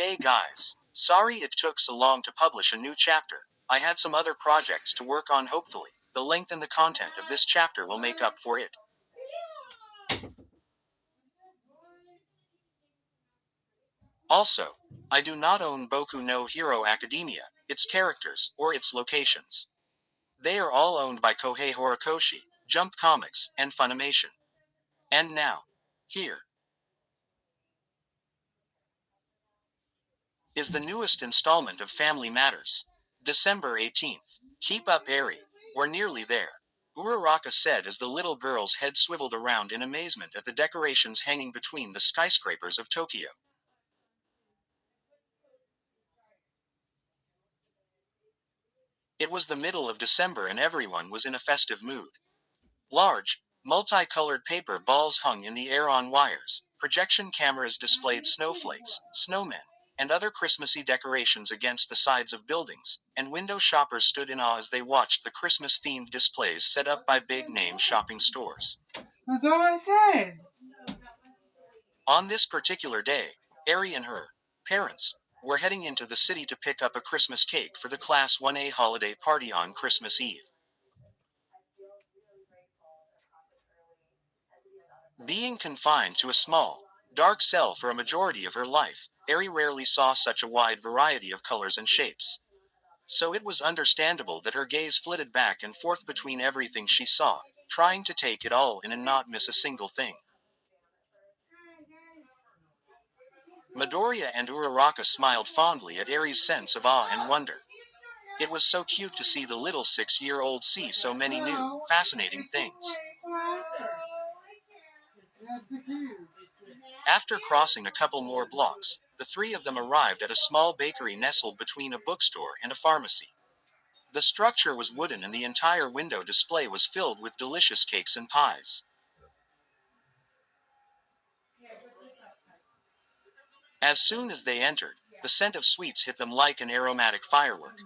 Hey guys, sorry it took so long to publish a new chapter. I had some other projects to work on hopefully. The length and the content of this chapter will make up for it. Also, I do not own Boku no Hero Academia, its characters, or its locations. They are all owned by Kohei Horikoshi, Jump Comics, and Funimation. And now, here is the newest installment of Family Matters. December 18th. Keep up, Eri. We're nearly there. Uraraka said as the little girl's head swiveled around in amazement at the decorations hanging between the skyscrapers of Tokyo. It was the middle of December and everyone was in a festive mood. Large, multicolored paper balls hung in the air on wires, projection cameras displayed snowflakes, snowmen, and other Christmassy decorations against the sides of buildings, and window shoppers stood in awe as they watched the Christmas-themed displays set up by big-name shopping stores. That's all I said. On this particular day, Eri and her parents were heading into the city to pick up a Christmas cake for the Class 1A holiday party on Christmas Eve. Being confined to a small, dark cell for a majority of her life, Eri rarely saw such a wide variety of colors and shapes. So it was understandable that her gaze flitted back and forth between everything she saw, trying to take it all in and not miss a single thing. Midoriya and Uraraka smiled fondly at Eri's sense of awe and wonder. It was so cute to see the little 6-year-old see so many new, fascinating things. After crossing a couple more blocks, the three of them arrived at a small bakery nestled between a bookstore and a pharmacy. The structure was wooden and the entire window display was filled with delicious cakes and pies. As soon as they entered, the scent of sweets hit them like an aromatic firework.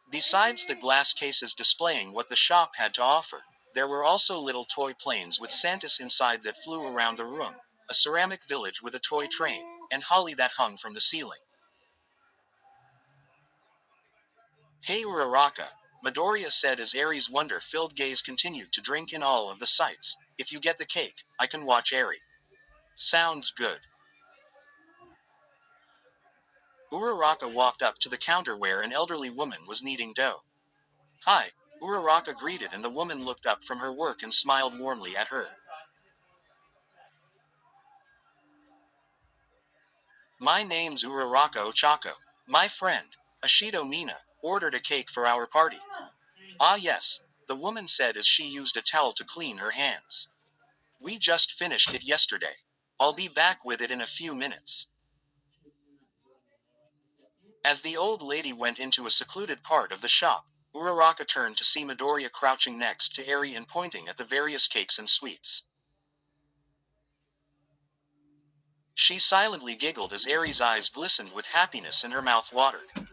Besides the glass cases displaying what the shop had to offer, there were also little toy planes with Santas inside that flew around the room, a ceramic village with a toy train, and holly that hung from the ceiling. Hey Uraraka, Midoriya said as Eri's wonder-filled gaze continued to drink in all of the sights. If you get the cake, I can watch Eri. Sounds good. Uraraka walked up to the counter where an elderly woman was kneading dough. Hi, Uraraka greeted and the woman looked up from her work and smiled warmly at her. My name's Uraraka Ochako. My friend, Ashido Mina, ordered a cake for our party. Ah yes, the woman said as she used a towel to clean her hands. We just finished it yesterday. I'll be back with it in a few minutes. As the old lady went into a secluded part of the shop, Uraraka turned to see Midoriya crouching next to Eri and pointing at the various cakes and sweets. She silently giggled as Eri's eyes glistened with happiness and her mouth watered.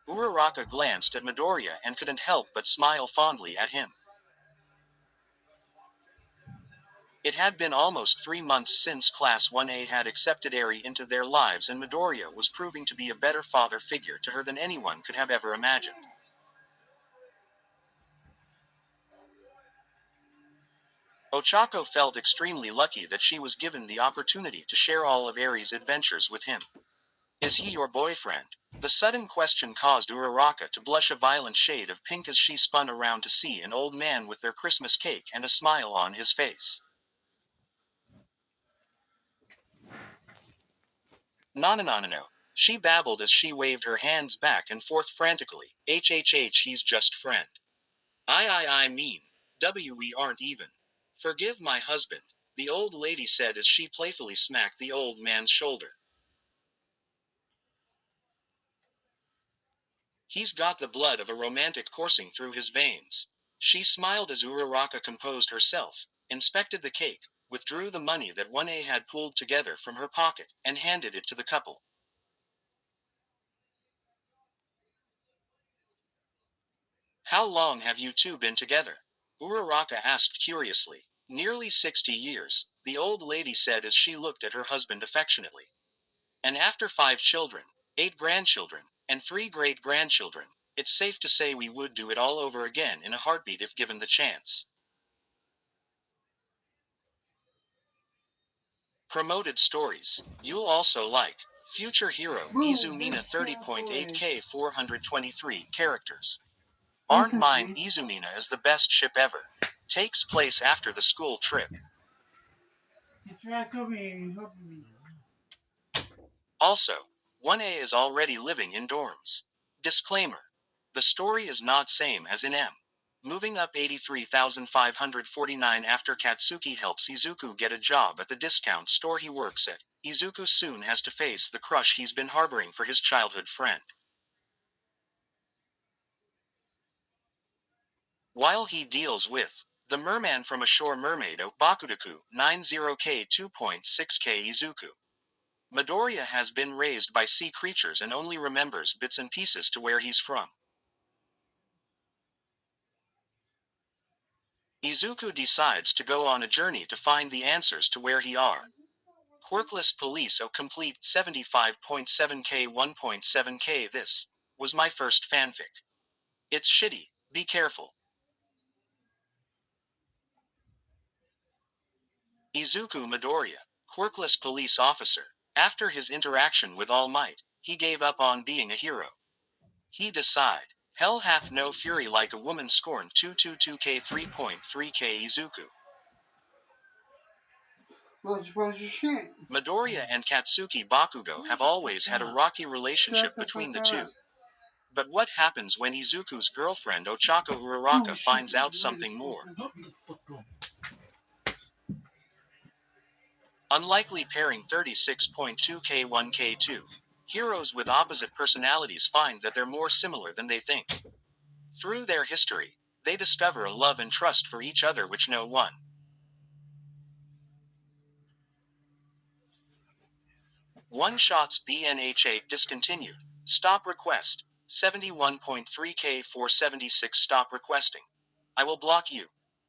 Uraraka glanced at Midoriya and couldn't help but smile fondly at him. It had been almost 3 months since Class 1A had accepted Eri into their lives and Midoriya was proving to be a better father figure to her than anyone could have ever imagined. Ochako felt extremely lucky that she was given the opportunity to share all of Eri's adventures with him. Is he your boyfriend? The sudden question caused Uraraka to blush a violent shade of pink as she spun around to see an old man with their Christmas cake and a smile on his face. No. She babbled as she waved her hands back and forth frantically. He's just friend. I mean. We aren't even. Forgive my husband, the old lady said as she playfully smacked the old man's shoulder. He's got the blood of a romantic coursing through his veins. She smiled as Uraraka composed herself, inspected the cake, withdrew the money that 1A had pulled together from her pocket, and handed it to the couple. How long have you two been together? Uraraka asked curiously. Nearly 60 years, the old lady said as she looked at her husband affectionately. And after 5 children, 8 grandchildren, and 3 great-grandchildren. It's safe to say we would do it all over again in a heartbeat if given the chance. Promoted stories. You'll also like Future Hero Izumina 30.8K 423 characters. Aren't mine Izumina is the best ship ever. Takes place after the school trip. Also, 1A is already living in dorms. Disclaimer. The story is not same as in M. Moving up 83,549 after Katsuki helps Izuku get a job at the discount store he works at. Izuku soon has to face the crush he's been harboring for his childhood friend. While he deals with the merman from Ashore Mermaido Bakudaku 90K 2.6K Izuku. Midoriya has been raised by sea creatures and only remembers bits and pieces to where he's from. Izuku decides to go on a journey to find the answers to where he are. Quirkless Police O complete 75.7K 1.7K. This was my first fanfic. It's shitty, be careful. Izuku Midoriya, quirkless police officer. After his interaction with All Might, he gave up on being a hero. He decide, hell hath no fury like a woman scorned 222K 3.3K Izuku. Midoriya and Katsuki Bakugo have always had a rocky relationship between the two. But what happens when Izuku's girlfriend Ochako Uraraka finds out something more? Unlikely pairing 36.2K1K2. Heroes with opposite personalities find that they're more similar than they think. Through their history, they discover a love and trust for each other which no one. One shots BNH8 discontinued. Stop request. 71.3K 476 stop requesting. I will block you.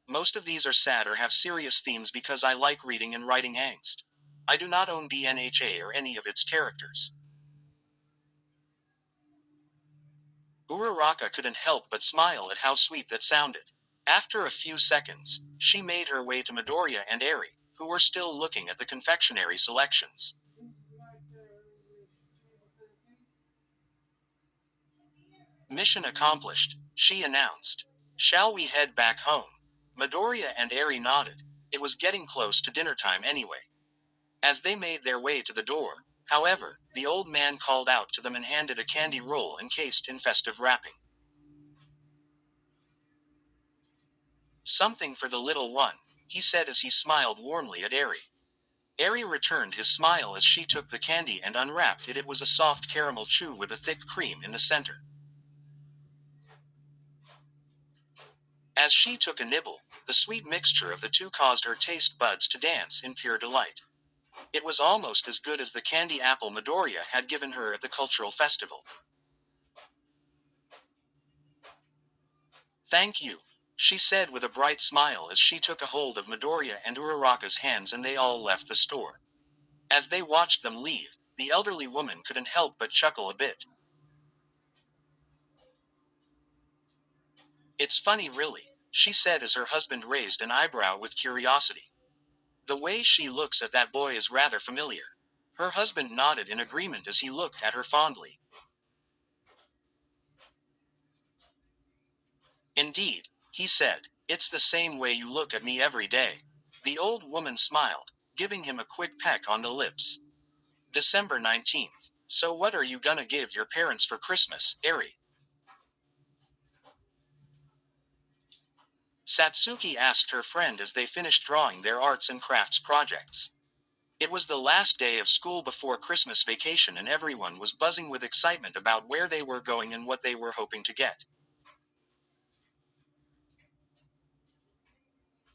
Most of these are sad or have serious themes because I like reading and writing angst. I do not own BNHA or any of its characters. Uraraka couldn't help but smile at how sweet that sounded. After a few seconds, she made her way to Midoriya and Eri, who were still looking at the confectionery selections. Mission accomplished, she announced. Shall we head back home? Midoriya and Eri nodded. It was getting close to dinner time anyway. As they made their way to the door, however, the old man called out to them and handed a candy roll encased in festive wrapping. Something for the little one, he said as he smiled warmly at Eri. Eri returned his smile as she took the candy and unwrapped it. It was a soft caramel chew with a thick cream in the center. As she took a nibble, the sweet mixture of the two caused her taste buds to dance in pure delight. It was almost as good as the candy apple Midoriya had given her at the cultural festival. Thank you, she said with a bright smile as she took a hold of Midoriya and Uraraka's hands and they all left the store. As they watched them leave, the elderly woman couldn't help but chuckle a bit. It's funny really, she said as her husband raised an eyebrow with curiosity. The way she looks at that boy is rather familiar. Her husband nodded in agreement as he looked at her fondly. Indeed, he said, it's the same way you look at me every day. The old woman smiled, giving him a quick peck on the lips. December 19th. So what are you gonna give your parents for Christmas, Eri? Satsuki asked her friend as they finished drawing their arts and crafts projects. It was the last day of school before Christmas vacation and everyone was buzzing with excitement about where they were going and what they were hoping to get.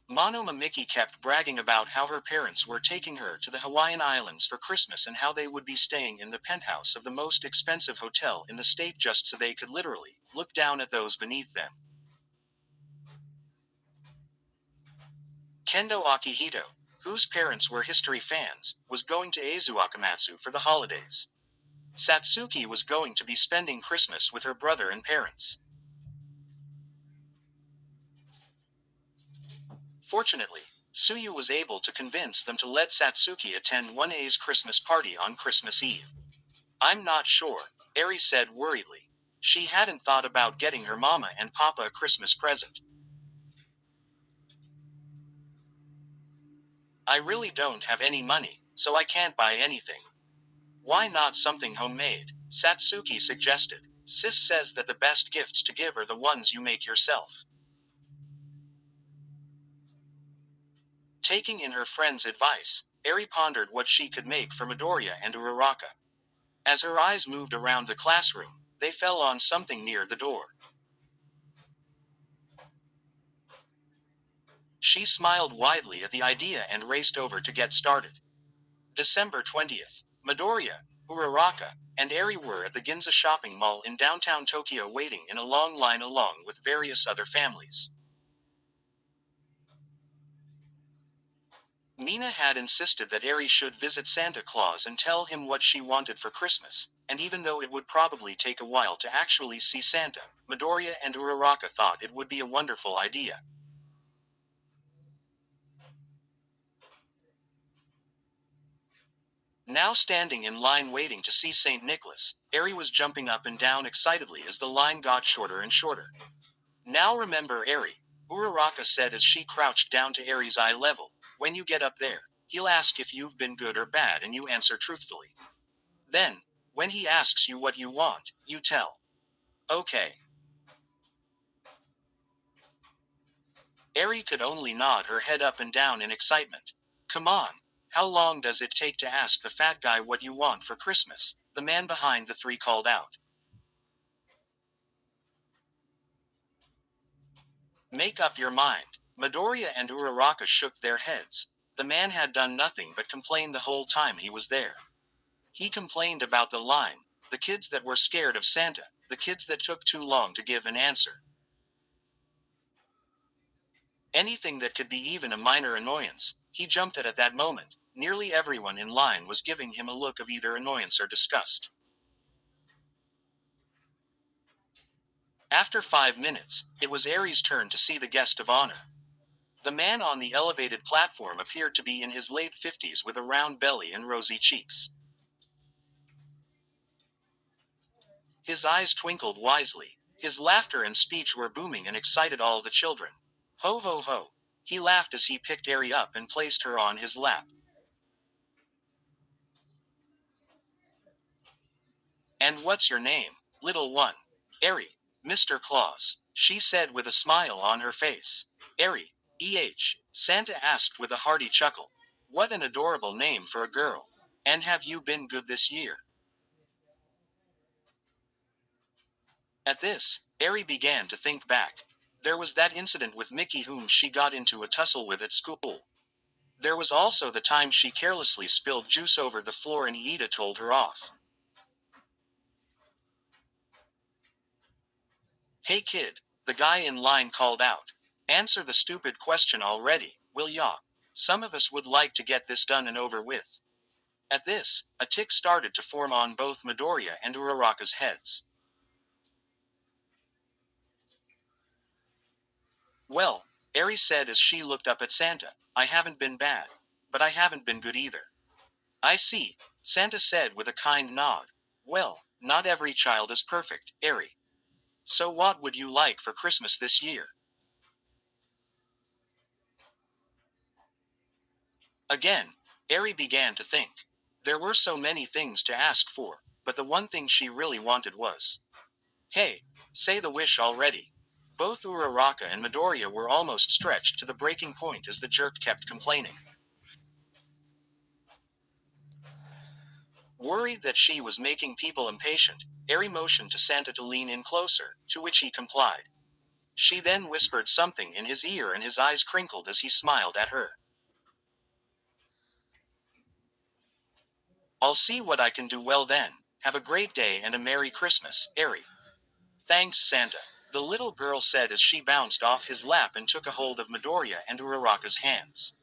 Monoma Mickey kept bragging about how her parents were taking her to the Hawaiian Islands for Christmas and how they would be staying in the penthouse of the most expensive hotel in the state just so they could literally look down at those beneath them. Kendo Akihito, whose parents were history fans, was going to Aizu Akamatsu for the holidays. Satsuki was going to be spending Christmas with her brother and parents. Fortunately, Suyu was able to convince them to let Satsuki attend 1A's Christmas party on Christmas Eve. I'm not sure, Eri said worriedly. She hadn't thought about getting her mama and papa a Christmas present. I really don't have any money, so I can't buy anything. Why not something homemade? Satsuki suggested. Sis says that the best gifts to give are the ones you make yourself. Taking in her friend's advice, Eri pondered what she could make for Midoriya and Uraraka. As her eyes moved around the classroom, they fell on something near the door. She smiled widely at the idea and raced over to get started. December 20th. Midoriya, Uraraka, and Eri were at the Ginza shopping mall in downtown Tokyo waiting in a long line along with various other families. Mina had insisted that Eri should visit Santa Claus and tell him what she wanted for Christmas, and even though it would probably take a while to actually see Santa, Midoriya and Uraraka thought it would be a wonderful idea. Now standing in line waiting to see St. Nicholas, Eri was jumping up and down excitedly as the line got shorter and shorter. Now remember Eri, Uraraka said as she crouched down to Eri's eye level, when you get up there, he'll ask if you've been good or bad and you answer truthfully. Then, when he asks you what you want, you tell. Okay. Eri could only nod her head up and down in excitement. Come on. How long does it take to ask the fat guy what you want for Christmas? The man behind the three called out. Make up your mind. Midoriya and Uraraka shook their heads. The man had done nothing but complain the whole time he was there. He complained about the line, the kids that were scared of Santa, the kids that took too long to give an answer. Anything that could be even a minor annoyance, he jumped at that moment. Nearly everyone in line was giving him a look of either annoyance or disgust. After 5 minutes, it was Eri's turn to see the guest of honor. The man on the elevated platform appeared to be in his late 50s with a round belly and rosy cheeks. His eyes twinkled wisely. His laughter and speech were booming and excited all the children. Ho ho ho. He laughed as he picked Eri up and placed her on his lap. And what's your name, little one? Eri, Mr. Claus, she said with a smile on her face. Eri, Santa asked with a hearty chuckle. What an adorable name for a girl. And have you been good this year? At this, Eri began to think back. There was that incident with Mickey whom she got into a tussle with at school. There was also the time she carelessly spilled juice over the floor and Iida told her off. Hey kid, the guy in line called out. Answer the stupid question already, will ya? Some of us would like to get this done and over with. At this, a tick started to form on both Midoriya and Uraraka's heads. Well, Eri said as she looked up at Santa, I haven't been bad. But I haven't been good either. I see, Santa said with a kind nod. Well, not every child is perfect, Eri. So what would you like for Christmas this year? Again, Eri began to think. There were so many things to ask for, but the one thing she really wanted was. Hey, say the wish already. Both Uraraka and Midoriya were almost stretched to the breaking point as the jerk kept complaining. Worried that she was making people impatient, Eri motioned to Santa to lean in closer, to which he complied. She then whispered something in his ear and his eyes crinkled as he smiled at her. I'll see what I can do well then. Have a great day and a Merry Christmas, Eri. Thanks, Santa, the little girl said as she bounced off his lap and took a hold of Midoriya and Uraraka's hands.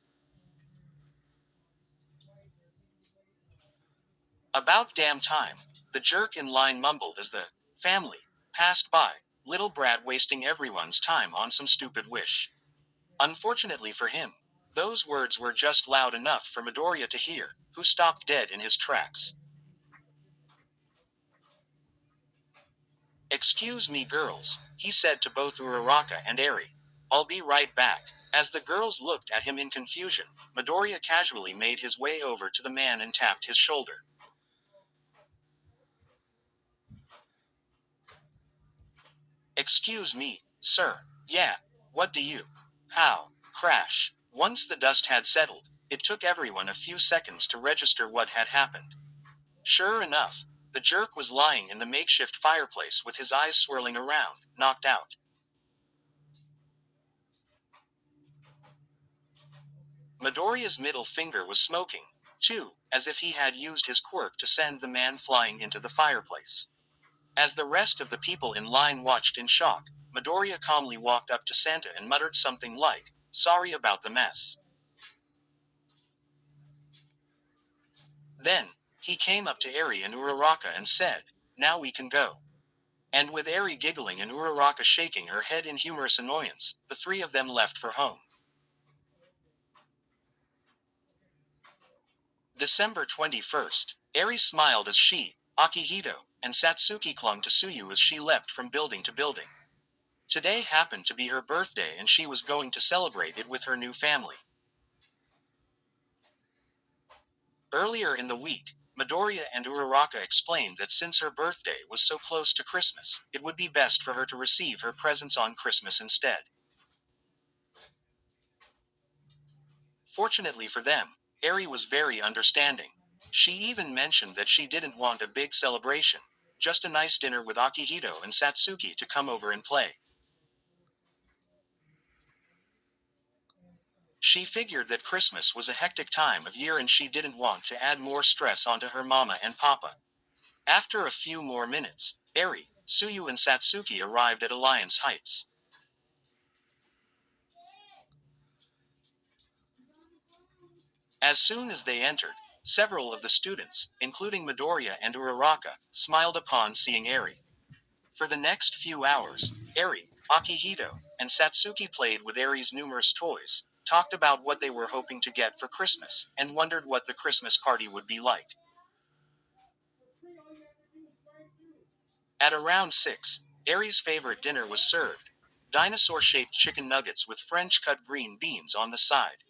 About damn time. The jerk in line mumbled as the family passed by. Little brat wasting everyone's time on some stupid wish. Unfortunately for him, those words were just loud enough for Midoriya to hear, who stopped dead in his tracks. "Excuse me, girls," he said to both Uraraka and Eri. "I'll be right back." As the girls looked at him in confusion, Midoriya casually made his way over to the man and tapped his shoulder. "Excuse me, sir. Yeah, what do you?" "How?" Crash. Once the dust had settled, it took everyone a few seconds to register what had happened. Sure enough, the jerk was lying in the makeshift fireplace with his eyes swirling around, knocked out. Midoriya's middle finger was smoking, too, as if he had used his quirk to send the man flying into the fireplace. As the rest of the people in line watched in shock, Midoriya calmly walked up to Santa and muttered something like, "Sorry about the mess." Then, he came up to Eri and Uraraka and said, "Now we can go." And with Eri giggling and Uraraka shaking her head in humorous annoyance, the three of them left for home. December 21st. Eri smiled as she, Akihito, and Satsuki clung to Suyu as she leapt from building to building. Today happened to be her birthday and she was going to celebrate it with her new family. Earlier in the week, Midoriya and Uraraka explained that since her birthday was so close to Christmas, it would be best for her to receive her presents on Christmas instead. Fortunately for them, Eri was very understanding. She even mentioned that she didn't want a big celebration, just a nice dinner with Akihito and Satsuki to come over and play. She figured that Christmas was a hectic time of year and she didn't want to add more stress onto her mama and papa. After a few more minutes, Eri, Suyu and Satsuki arrived at Alliance Heights. As soon as they entered, several of the students, including Midoriya and Uraraka, smiled upon seeing Eri. For the next few hours, Eri, Akihito, and Satsuki played with Eri's numerous toys, talked about what they were hoping to get for Christmas, and wondered what the Christmas party would be like. At around 6, Eri's favorite dinner was served. Dinosaur-shaped chicken nuggets with French-cut green beans on the side.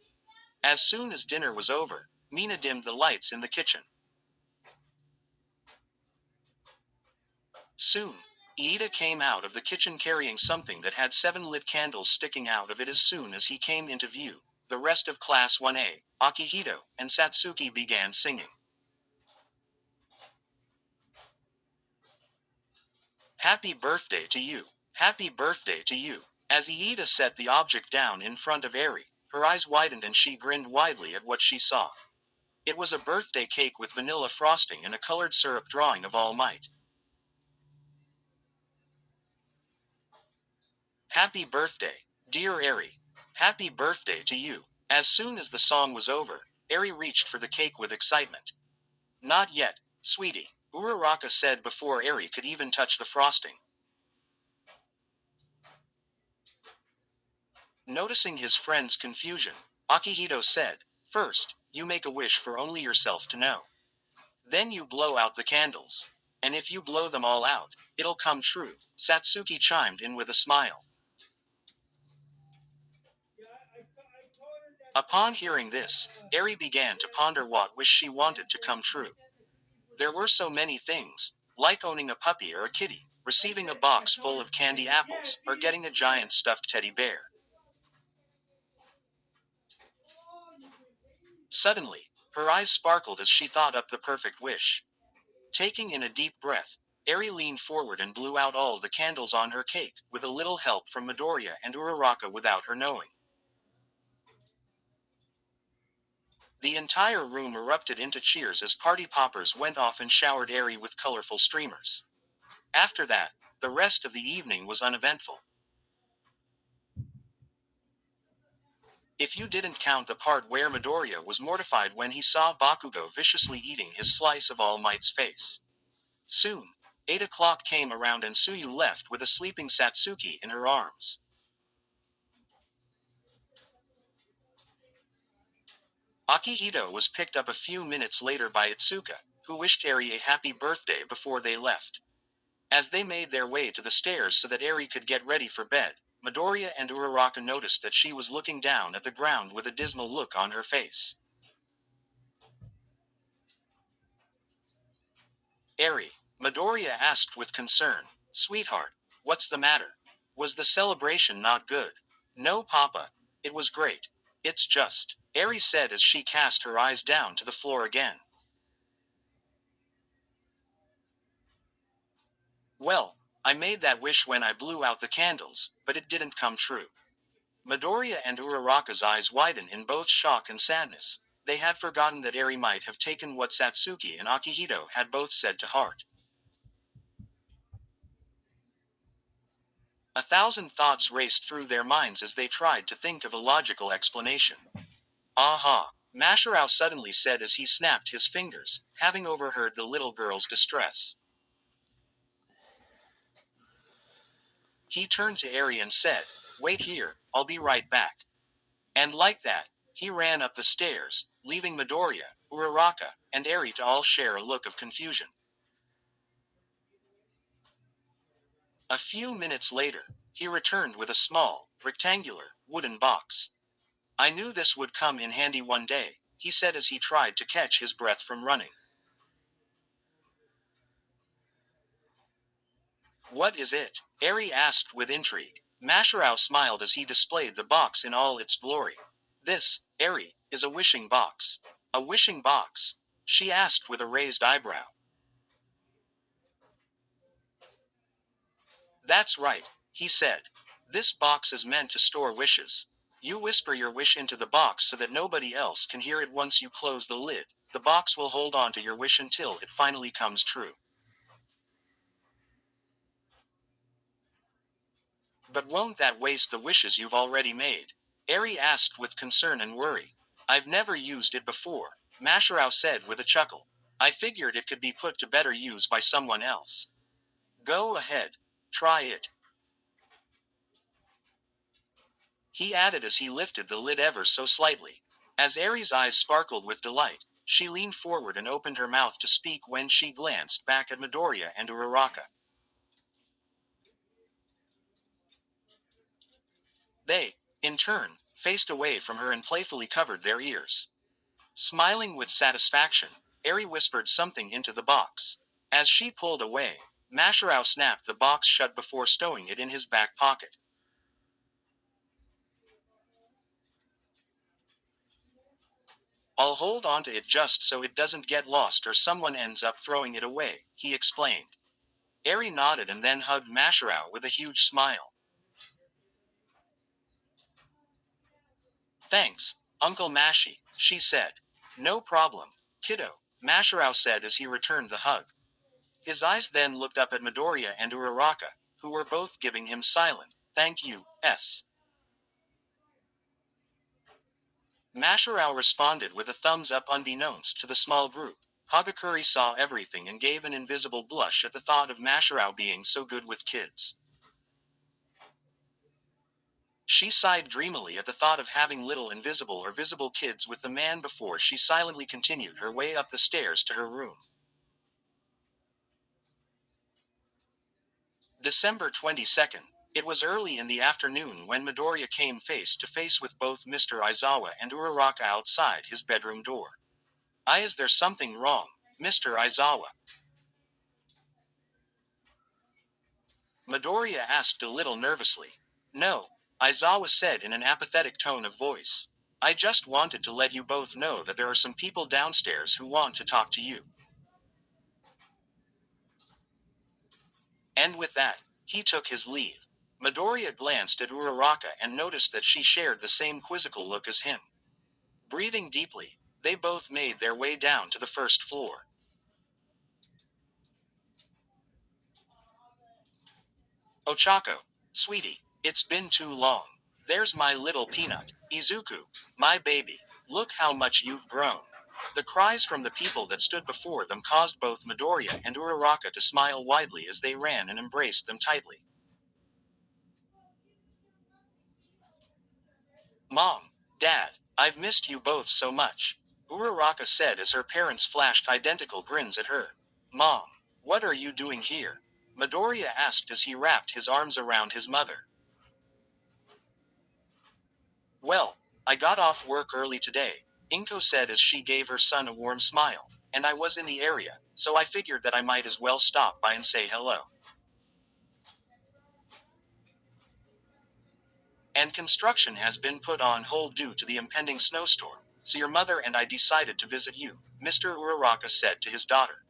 As soon as dinner was over, Mina dimmed the lights in the kitchen. Soon, Iida came out of the kitchen carrying something that had 7 lit candles sticking out of it. As soon as he came into view, the rest of Class 1A, Akihito, and Satsuki began singing. "Happy birthday to you. Happy birthday to you." As Iida set the object down in front of Eri, her eyes widened and she grinned widely at what she saw. It was a birthday cake with vanilla frosting and a colored syrup drawing of All Might. "Happy birthday, dear Eri. Happy birthday to you." As soon as the song was over, Eri reached for the cake with excitement. "Not yet, sweetie," Uraraka said before Eri could even touch the frosting. Noticing his friend's confusion, Akihito said, "First, you make a wish for only yourself to know. Then you blow out the candles. And if you blow them all out, it'll come true," Satsuki chimed in with a smile. Upon hearing this, Eri began to ponder what wish she wanted to come true. There were so many things, like owning a puppy or a kitty, receiving a box full of candy apples, or getting a giant stuffed teddy bear. Suddenly, her eyes sparkled as she thought up the perfect wish. Taking in a deep breath, Eri leaned forward and blew out all the candles on her cake, with a little help from Midoriya and Uraraka without her knowing. The entire room erupted into cheers as party poppers went off and showered Eri with colorful streamers. After that, the rest of the evening was uneventful. If you didn't count the part where Midoriya was mortified when he saw Bakugo viciously eating his slice of All Might's face. Soon, 8 o'clock came around and Suyu left with a sleeping Satsuki in her arms. Akihito was picked up a few minutes later by Itsuka, who wished Eri a happy birthday before they left. As they made their way to the stairs so that Eri could get ready for bed, Midoriya and Uraraka noticed that she was looking down at the ground with a dismal look on her face. Eri, Midoriya asked with concern, "Sweetheart, what's the matter? Was the celebration not good?" "No, Papa. It was great. It's just," Eri said as she cast her eyes down to the floor again. "Well, I made that wish when I blew out the candles, but it didn't come true." Midoriya and Uraraka's eyes widened in both shock and sadness. They had forgotten that Eri might have taken what Satsuki and Akihito had both said to heart. 1,000 thoughts raced through their minds as they tried to think of a logical explanation. "Aha!" Masharao suddenly said as he snapped his fingers, having overheard the little girl's distress. He turned to Eri and said, "Wait here, I'll be right back." And like that, he ran up the stairs, leaving Midoriya, Uraraka, and Eri to all share a look of confusion. A few minutes later, he returned with a small, rectangular, wooden box. "I knew this would come in handy one day," he said as he tried to catch his breath from running. "What is it?" Eri asked with intrigue. Masharao smiled as he displayed the box in all its glory. "This, Eri, is a wishing box." "A wishing box?" she asked with a raised eyebrow. "That's right," he said. "This box is meant to store wishes. You whisper your wish into the box so that nobody else can hear it. Once you close the lid, the box will hold on to your wish until it finally comes true." "But won't that waste the wishes you've already made?" Eri asked with concern and worry. "I've never used it before," Masharao said with a chuckle. "I figured it could be put to better use by someone else." "Go ahead. Try it," he added as he lifted the lid ever so slightly. As Eri's eyes sparkled with delight, she leaned forward and opened her mouth to speak when she glanced back at Midoriya and Uraraka. They, in turn, faced away from her and playfully covered their ears. Smiling with satisfaction, Eri whispered something into the box. As she pulled away, Masharao snapped the box shut before stowing it in his back pocket. "I'll hold on to it just so it doesn't get lost or someone ends up throwing it away," he explained. Eri nodded and then hugged Masharao with a huge smile. "Thanks, Uncle Mashi," she said. "No problem, kiddo," Masharao said as he returned the hug. His eyes then looked up at Midoriya and Uraraka, who were both giving him silent, "Thank you," Masharao responded with a thumbs up. Unbeknownst to the small group, Hagakure saw everything and gave an invisible blush at the thought of Masharao being so good with kids. She sighed dreamily at the thought of having little invisible or visible kids with the man before she silently continued her way up the stairs to her room. December 22nd. It was early in the afternoon when Midoriya came face to face with both Mr. Aizawa and Uraraka outside his bedroom door. "Is there something wrong, Mr. Aizawa?" Midoriya asked a little nervously. "No," Aizawa said in an apathetic tone of voice. "I just wanted to let you both know that there are some people downstairs who want to talk to you." And with that, he took his leave. Midoriya glanced at Uraraka and noticed that she shared the same quizzical look as him. Breathing deeply, they both made their way down to the first floor. "Ochako, sweetie, it's been too long. There's my little peanut, Izuku, my baby. Look how much you've grown." The cries from the people that stood before them caused both Midoriya and Uraraka to smile widely as they ran and embraced them tightly. Mom, Dad, I've missed you both so much, Uraraka said as her parents flashed identical grins at her. Mom, what are you doing here? Midoriya asked as he wrapped his arms around his mother. Well, I got off work early today, Inko said as she gave her son a warm smile, and I was in the area, so I figured that I might as well stop by and say hello. And construction has been put on hold due to the impending snowstorm, so your mother and I decided to visit you, Mr. Uraraka said to his daughter.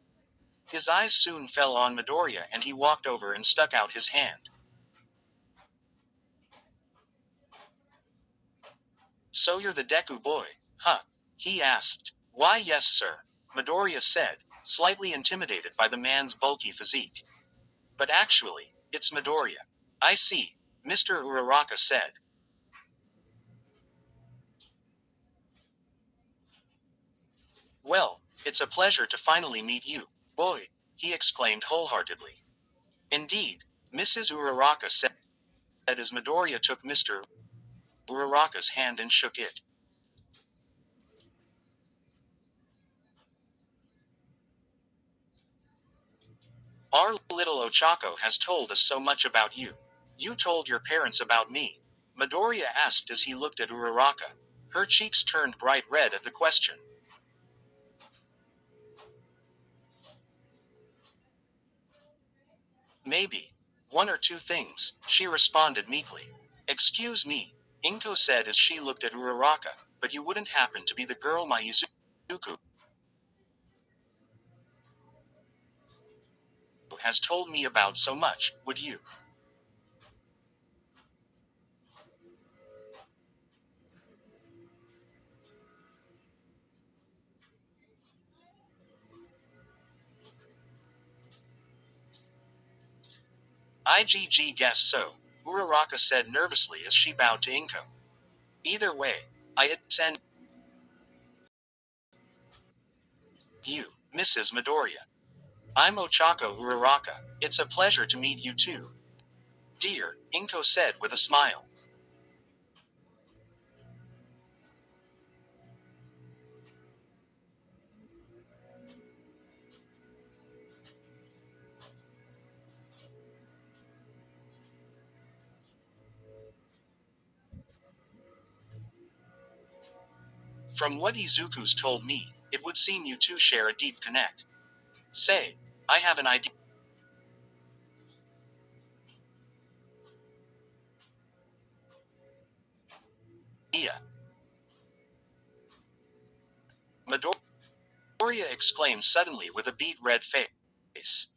His eyes soon fell on Midoriya and he walked over and stuck out his hand. So you're the Deku boy, huh? He asked. Why yes sir, Midoriya said, slightly intimidated by the man's bulky physique. But actually, it's Midoriya. I see, Mr. Uraraka said. Well, it's a pleasure to finally meet you, boy, he exclaimed wholeheartedly. Indeed, Mrs. Uraraka said as Midoriya took Mr. Uraraka's hand and shook it. Our little Ochako has told us so much about you. You told your parents about me, Midoriya asked as he looked at Uraraka. Her cheeks turned bright red at the question. Maybe. One or two things, she responded meekly. Excuse me, Inko said as she looked at Uraraka, but you wouldn't happen to be the girl my Izuku has told me about so much, would you? IGG guess so, Uraraka said nervously as she bowed to Inko. Either way, I send you, Mrs. Midoriya. I'm Ochako Uraraka. It's a pleasure to meet you too. Dear, Inko said with a smile. From what Izuku's told me, it would seem you two share a deep connect. Say, I have an idea. Midoriya exclaimed suddenly with a beet red face.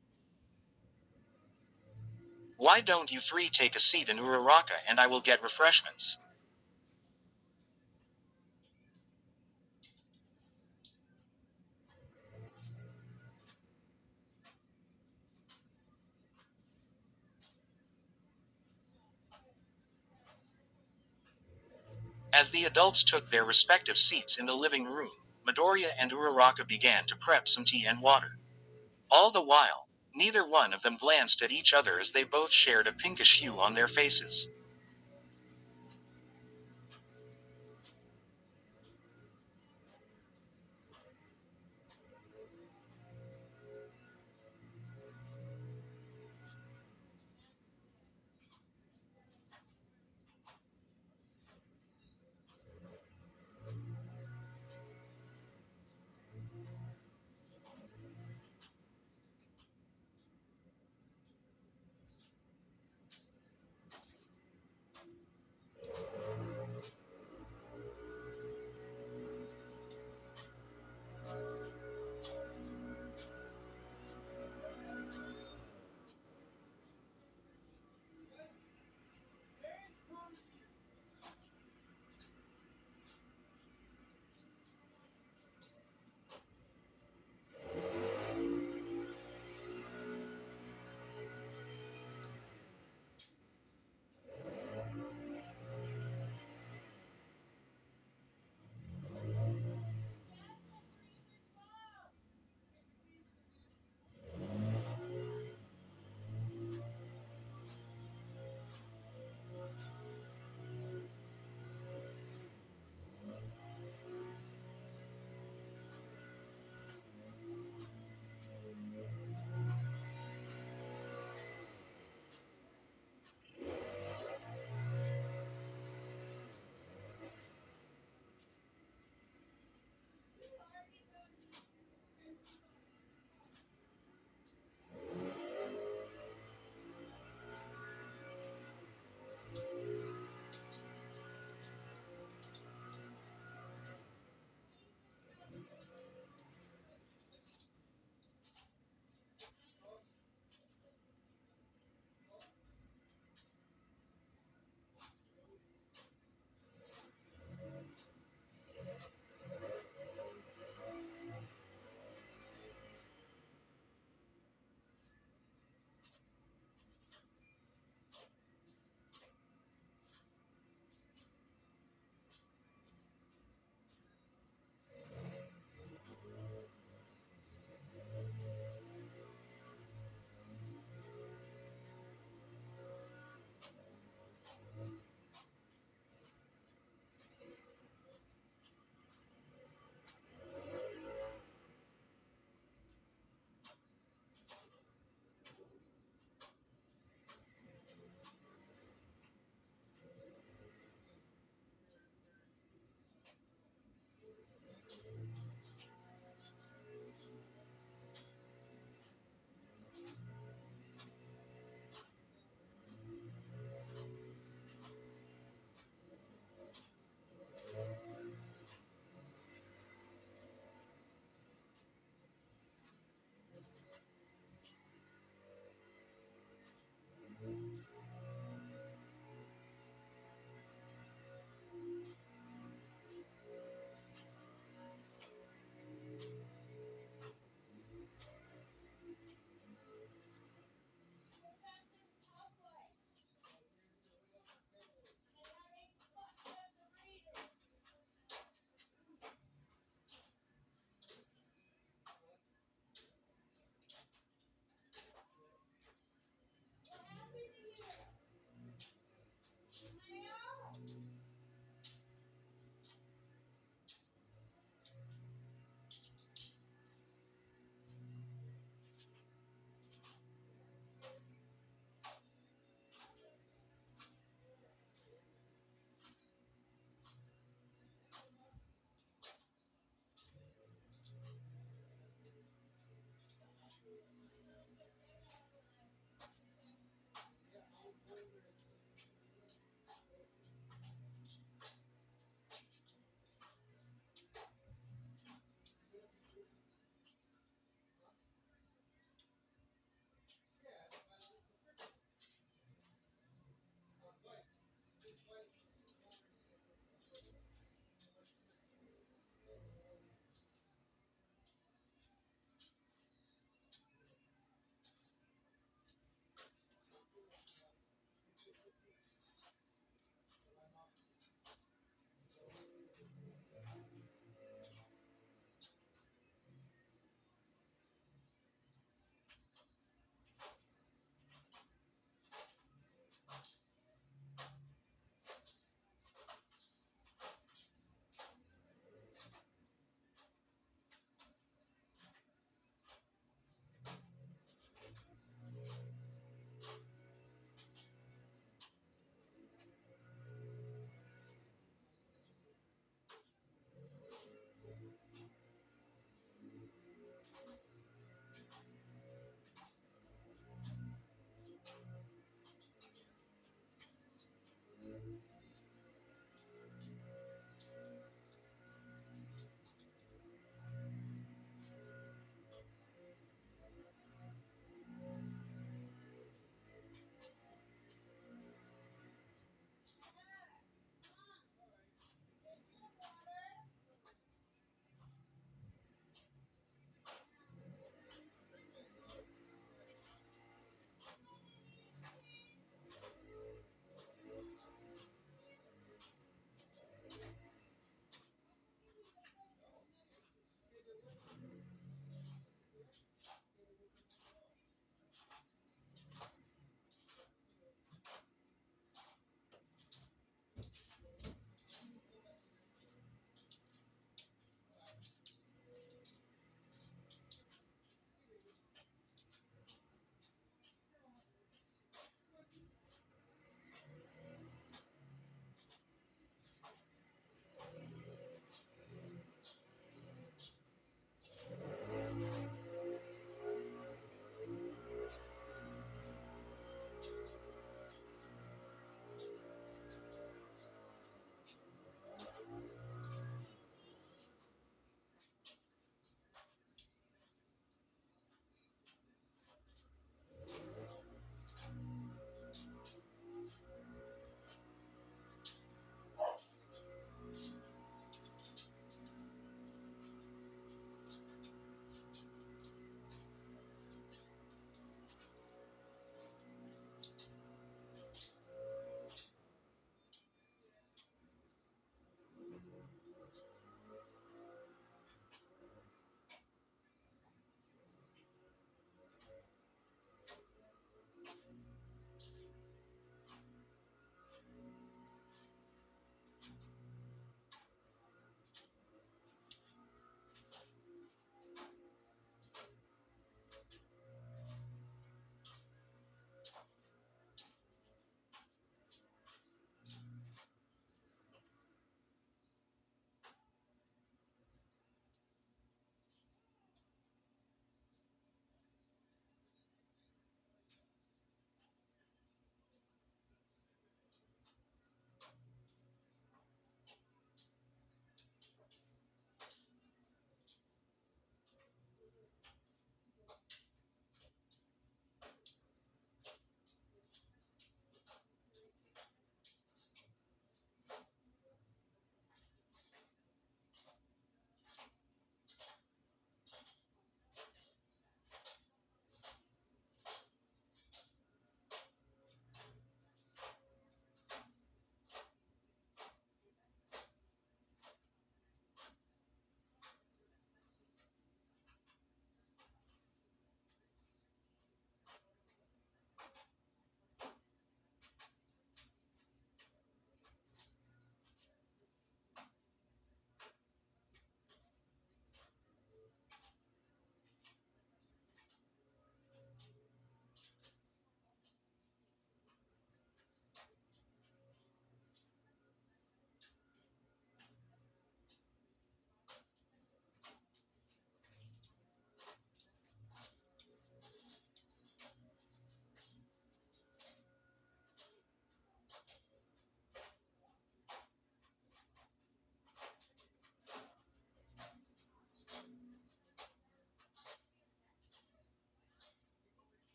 Why don't you three take a seat in Uraraka and I will get refreshments? As the adults took their respective seats in the living room, Midoriya and Uraraka began to prep some tea and water. All the while, neither one of them glanced at each other as they both shared a pinkish hue on their faces.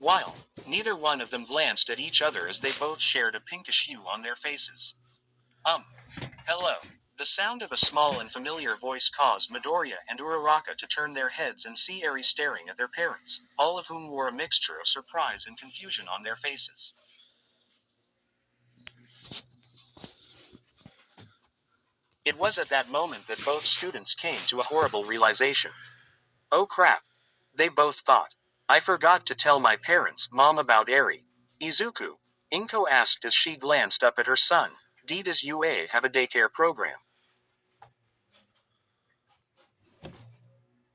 while neither one of them glanced at each other as they both shared a pinkish hue on their faces. Hello. The sound of a small and familiar voice caused Midoriya and Uraraka to turn their heads and see Eri staring at their parents, all of whom wore a mixture of surprise and confusion on their faces. It was at that moment that both students came to a horrible realization. Oh crap. They both thought. I forgot to tell my parents, Mom, about Eri. Izuku. Inko asked as she glanced up at her son. Does UA have a daycare program?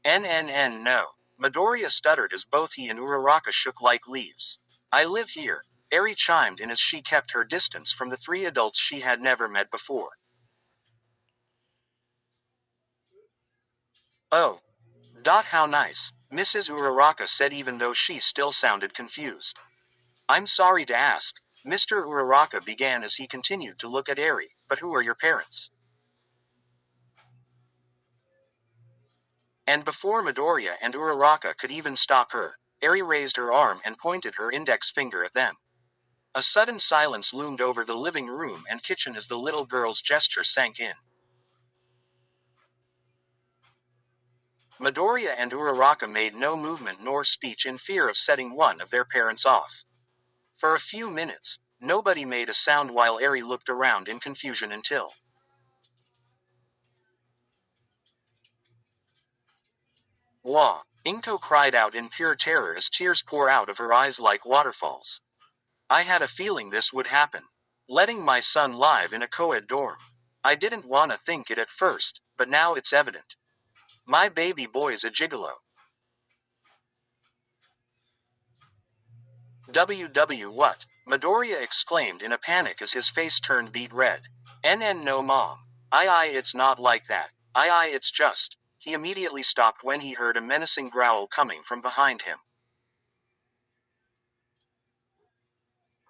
No. Midoriya stuttered as both he and Uraraka shook like leaves. I live here. Eri chimed in as she kept her distance from the three adults she had never met before. Oh. How nice, Mrs. Uraraka said even though she still sounded confused. I'm sorry to ask, Mr. Uraraka began as he continued to look at Eri, but who are your parents? And before Midoriya and Uraraka could even stop her, Eri raised her arm and pointed her index finger at them. A sudden silence loomed over the living room and kitchen as the little girl's gesture sank in. Midoriya and Uraraka made no movement nor speech in fear of setting one of their parents off. For a few minutes, nobody made a sound while Eri looked around in confusion until Wah! Inko cried out in pure terror as tears poured out of her eyes like waterfalls. I had a feeling this would happen. Letting my son live in a co-ed dorm. I didn't want to think it at first, but now it's evident. My baby boy's a gigolo. What? Midoriya exclaimed in a panic as his face turned beet red. No mom. It's not like that. It's just. He immediately stopped when he heard a menacing growl coming from behind him.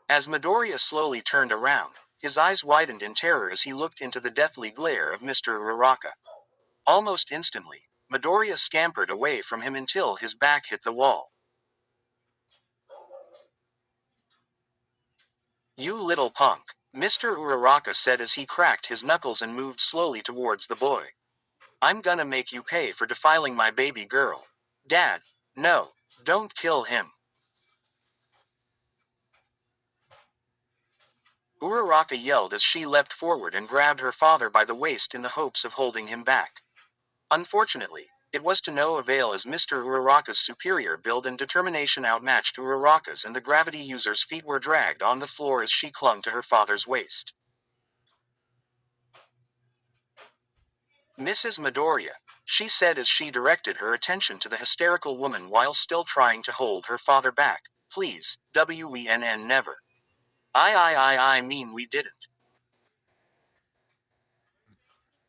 As Midoriya slowly turned around, his eyes widened in terror as he looked into the deathly glare of Mr. Uraraka. Almost instantly, Midoriya scampered away from him until his back hit the wall. You little punk, Mr. Uraraka said as he cracked his knuckles and moved slowly towards the boy. I'm gonna make you pay for defiling my baby girl. Dad, no, don't kill him. Uraraka yelled as she leapt forward and grabbed her father by the waist in the hopes of holding him back. Unfortunately, it was to no avail as Mr. Uraraka's superior build and determination outmatched Uraraka's, and the gravity user's feet were dragged on the floor as she clung to her father's waist. Mrs. Midoriya, she said as she directed her attention to the hysterical woman while still trying to hold her father back. Please, never. I mean we didn't.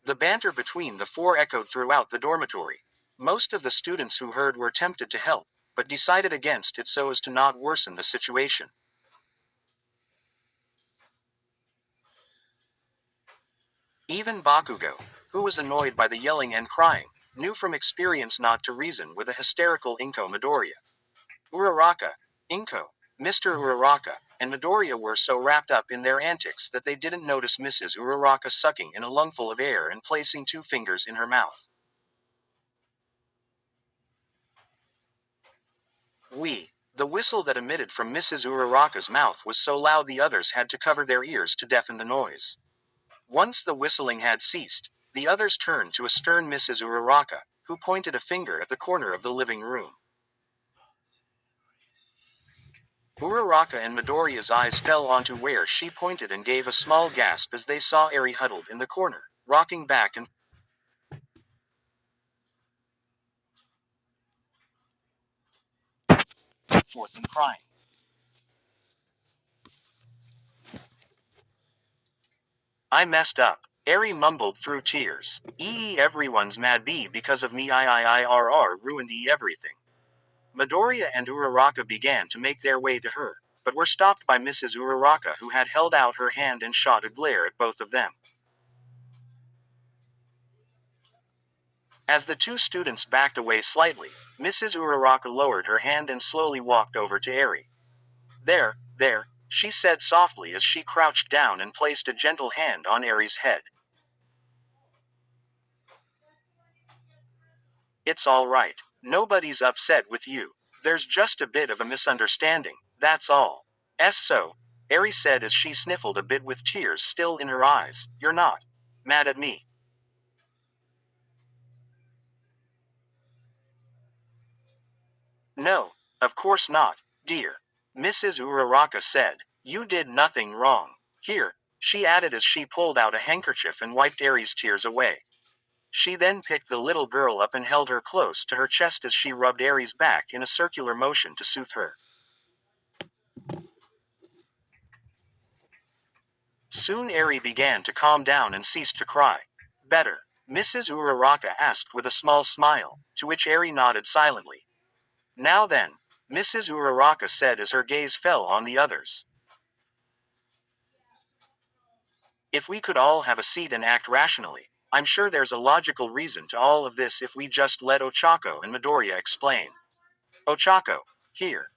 The banter between the four echoed throughout the dormitory. Most of the students who heard were tempted to help, but decided against it so as to not worsen the situation. Even Bakugo, who was annoyed by the yelling and crying, knew from experience not to reason with a hysterical Inko Midoriya. Uraraka, Inko, Mr. Uraraka, and Midoriya were so wrapped up in their antics that they didn't notice Mrs. Uraraka sucking in a lungful of air and placing 2 fingers in her mouth. The whistle that emitted from Mrs. Uraraka's mouth was so loud the others had to cover their ears to deafen the noise. Once the whistling had ceased, the others turned to a stern Mrs. Uraraka, who pointed a finger at the corner of the living room. Uraraka and Midoriya's eyes fell onto where she pointed and gave a small gasp as they saw Eri huddled in the corner, rocking back and forth and crying. I messed up. Eri mumbled through tears. Everyone's mad because of me IIIRR ruined everything. Midoriya and Uraraka began to make their way to her, but were stopped by Mrs. Uraraka who had held out her hand and shot a glare at both of them. As the two students backed away slightly, Mrs. Uraraka lowered her hand and slowly walked over to Eri. There, she said softly as she crouched down and placed a gentle hand on Eri's head. It's all right. Nobody's upset with you. There's just a bit of a misunderstanding, that's all. So, Eri said as she sniffled a bit with tears still in her eyes. You're not mad at me. No, of course not, dear. Mrs. Uraraka said. You did nothing wrong. Here, she added as she pulled out a handkerchief and wiped Eri's tears away. She then picked the little girl up and held her close to her chest as she rubbed Eri's back in a circular motion to soothe her. Soon Eri began to calm down and ceased to cry. Better? Mrs. Uraraka asked with a small smile, to which Eri nodded silently. Now then, Mrs. Uraraka said as her gaze fell on the others. If we could all have a seat and act rationally, I'm sure there's a logical reason to all of this if we just let Ochako and Midoriya explain. Ochako, here.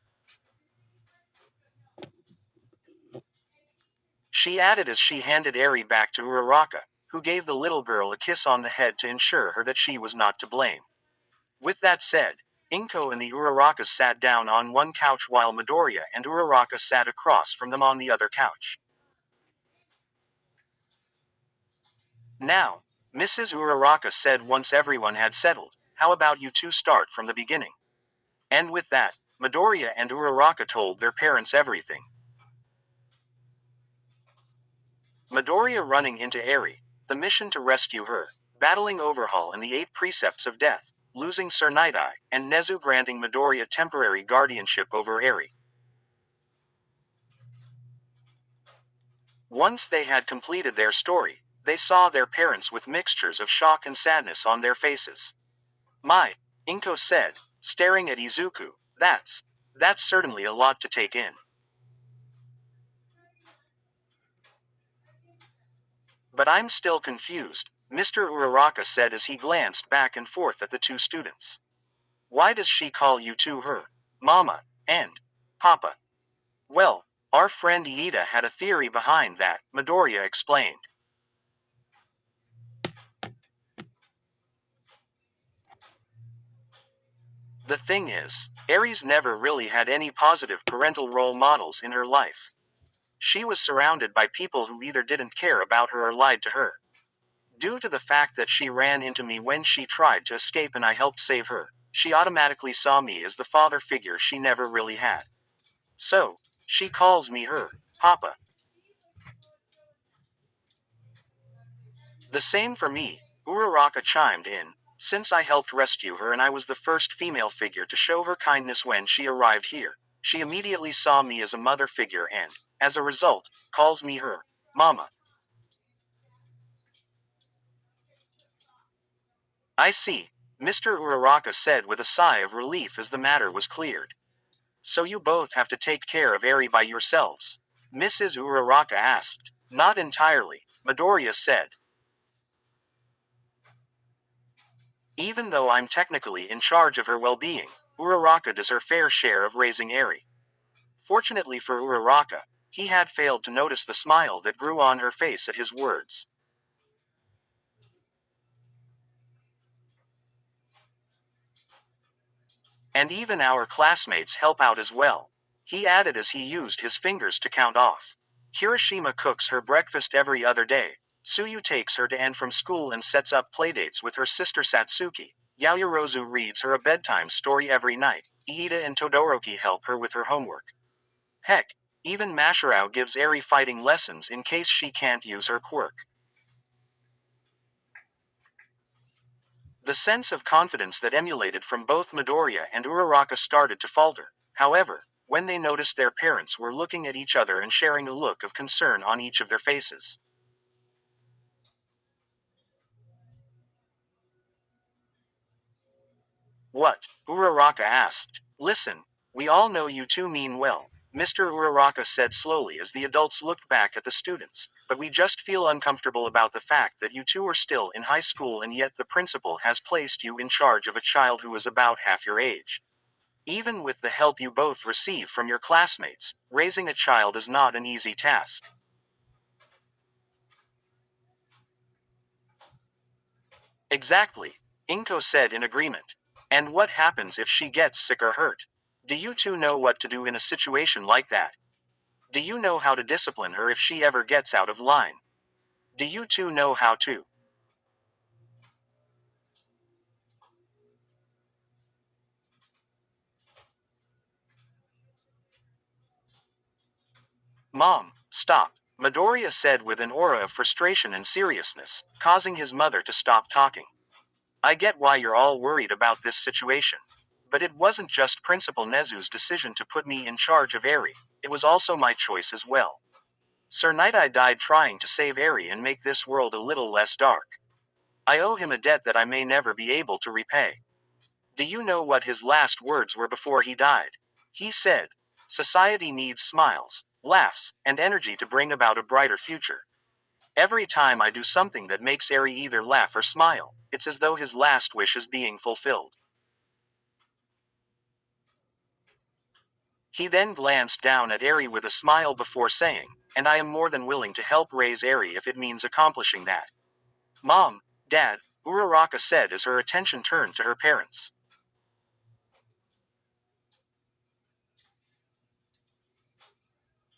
She added as she handed Eri back to Uraraka, who gave the little girl a kiss on the head to ensure her that she was not to blame. With that said, Inko and the Urarakas sat down on one couch while Midoriya and Uraraka sat across from them on the other couch. Now, Mrs. Uraraka said once everyone had settled, how about you two start from the beginning? And with that, Midoriya and Uraraka told their parents everything. Midoriya running into Eri, the mission to rescue her, battling Overhaul and the 8 precepts of death, losing Sir Night-Eye, and Nezu granting Midoriya temporary guardianship over Eri. Once they had completed their story, they saw their parents with mixtures of shock and sadness on their faces. My, Inko said, staring at Izuku, that's certainly a lot to take in. But I'm still confused, Mr. Uraraka said as he glanced back and forth at the two students. Why does she call you two her Mama and Papa? Well, our friend Iida had a theory behind that, Midoriya explained. The thing is, Aries never really had any positive parental role models in her life. She was surrounded by people who either didn't care about her or lied to her. Due to the fact that she ran into me when she tried to escape and I helped save her, she automatically saw me as the father figure she never really had. So, she calls me her Papa. The same for me, Uraraka chimed in. Since I helped rescue her and I was the first female figure to show her kindness when she arrived here, she immediately saw me as a mother figure and, as a result, calls me her Mama. I see, Mr. Uraraka said with a sigh of relief as the matter was cleared. So you both have to take care of Eri by yourselves? Mrs. Uraraka asked. Not entirely, Midoriya said. Even though I'm technically in charge of her well-being, Uraraka does her fair share of raising Eri. Fortunately for Uraraka, he had failed to notice the smile that grew on her face at his words. And even our classmates help out as well, he added as he used his fingers to count off. Kirishima cooks her breakfast every other day, Tsuyu takes her to and from school and sets up playdates with her sister Satsuki. Yaoyorozu reads her a bedtime story every night. Iida and Todoroki help her with her homework. Heck, even Mashirao gives Eri fighting lessons in case she can't use her quirk. The sense of confidence that emulated from both Midoriya and Uraraka started to falter. However, when they noticed their parents were looking at each other and sharing a look of concern on each of their faces. What? Uraraka asked. Listen, we all know you two mean well, Mr. Uraraka said slowly as the adults looked back at the students, but we just feel uncomfortable about the fact that you two are still in high school and yet the principal has placed you in charge of a child who is about half your age. Even with the help you both receive from your classmates, raising a child is not an easy task. Exactly, Inko said in agreement. And what happens if she gets sick or hurt? Do you two know what to do in a situation like that? Do you know how to discipline her if she ever gets out of line? Do you two know how to? Mom, stop, Midoriya said with an aura of frustration and seriousness, causing his mother to stop talking. I get why you're all worried about this situation. But it wasn't just Principal Nezu's decision to put me in charge of Eri, it was also my choice as well. Sir Nightai died trying to save Eri and make this world a little less dark. I owe him a debt that I may never be able to repay. Do you know what his last words were before he died? He said, society needs smiles, laughs, and energy to bring about a brighter future. Every time I do something that makes Eri either laugh or smile, it's as though his last wish is being fulfilled. He then glanced down at Eri with a smile before saying, and I am more than willing to help raise Eri if it means accomplishing that. Mom, Dad, Uraraka said as her attention turned to her parents.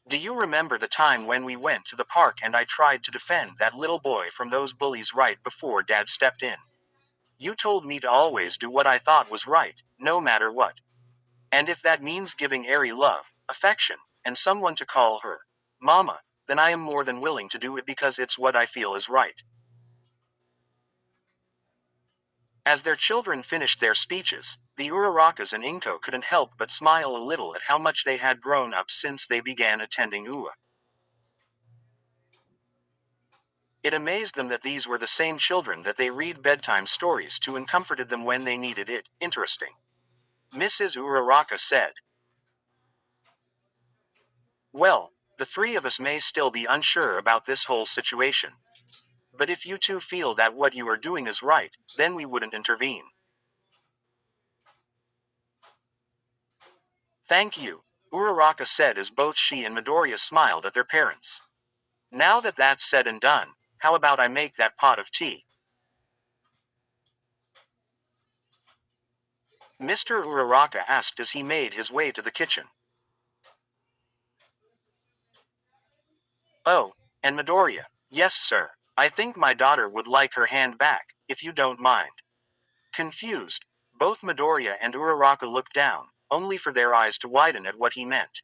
Do you remember the time when we went to the park and I tried to defend that little boy from those bullies right before Dad stepped in? You told me to always do what I thought was right, no matter what. And if that means giving Eri love, affection, and someone to call her Mama, then I am more than willing to do it because it's what I feel is right. As their children finished their speeches, the Urarakas and Inko couldn't help but smile a little at how much they had grown up since they began attending UA. It amazed them that these were the same children that they read bedtime stories to and comforted them when they needed it. Interesting, Mrs. Uraraka said. Well, the three of us may still be unsure about this whole situation. But if you two feel that what you are doing is right, then we wouldn't intervene. Thank you, Uraraka said as both she and Midoriya smiled at their parents. Now that that's said and done, how about I make that pot of tea? Mr. Uraraka asked as he made his way to the kitchen. Oh, and Midoriya, yes sir, I think my daughter would like her hand back, if you don't mind. Confused, both Midoriya and Uraraka looked down, only for their eyes to widen at what he meant.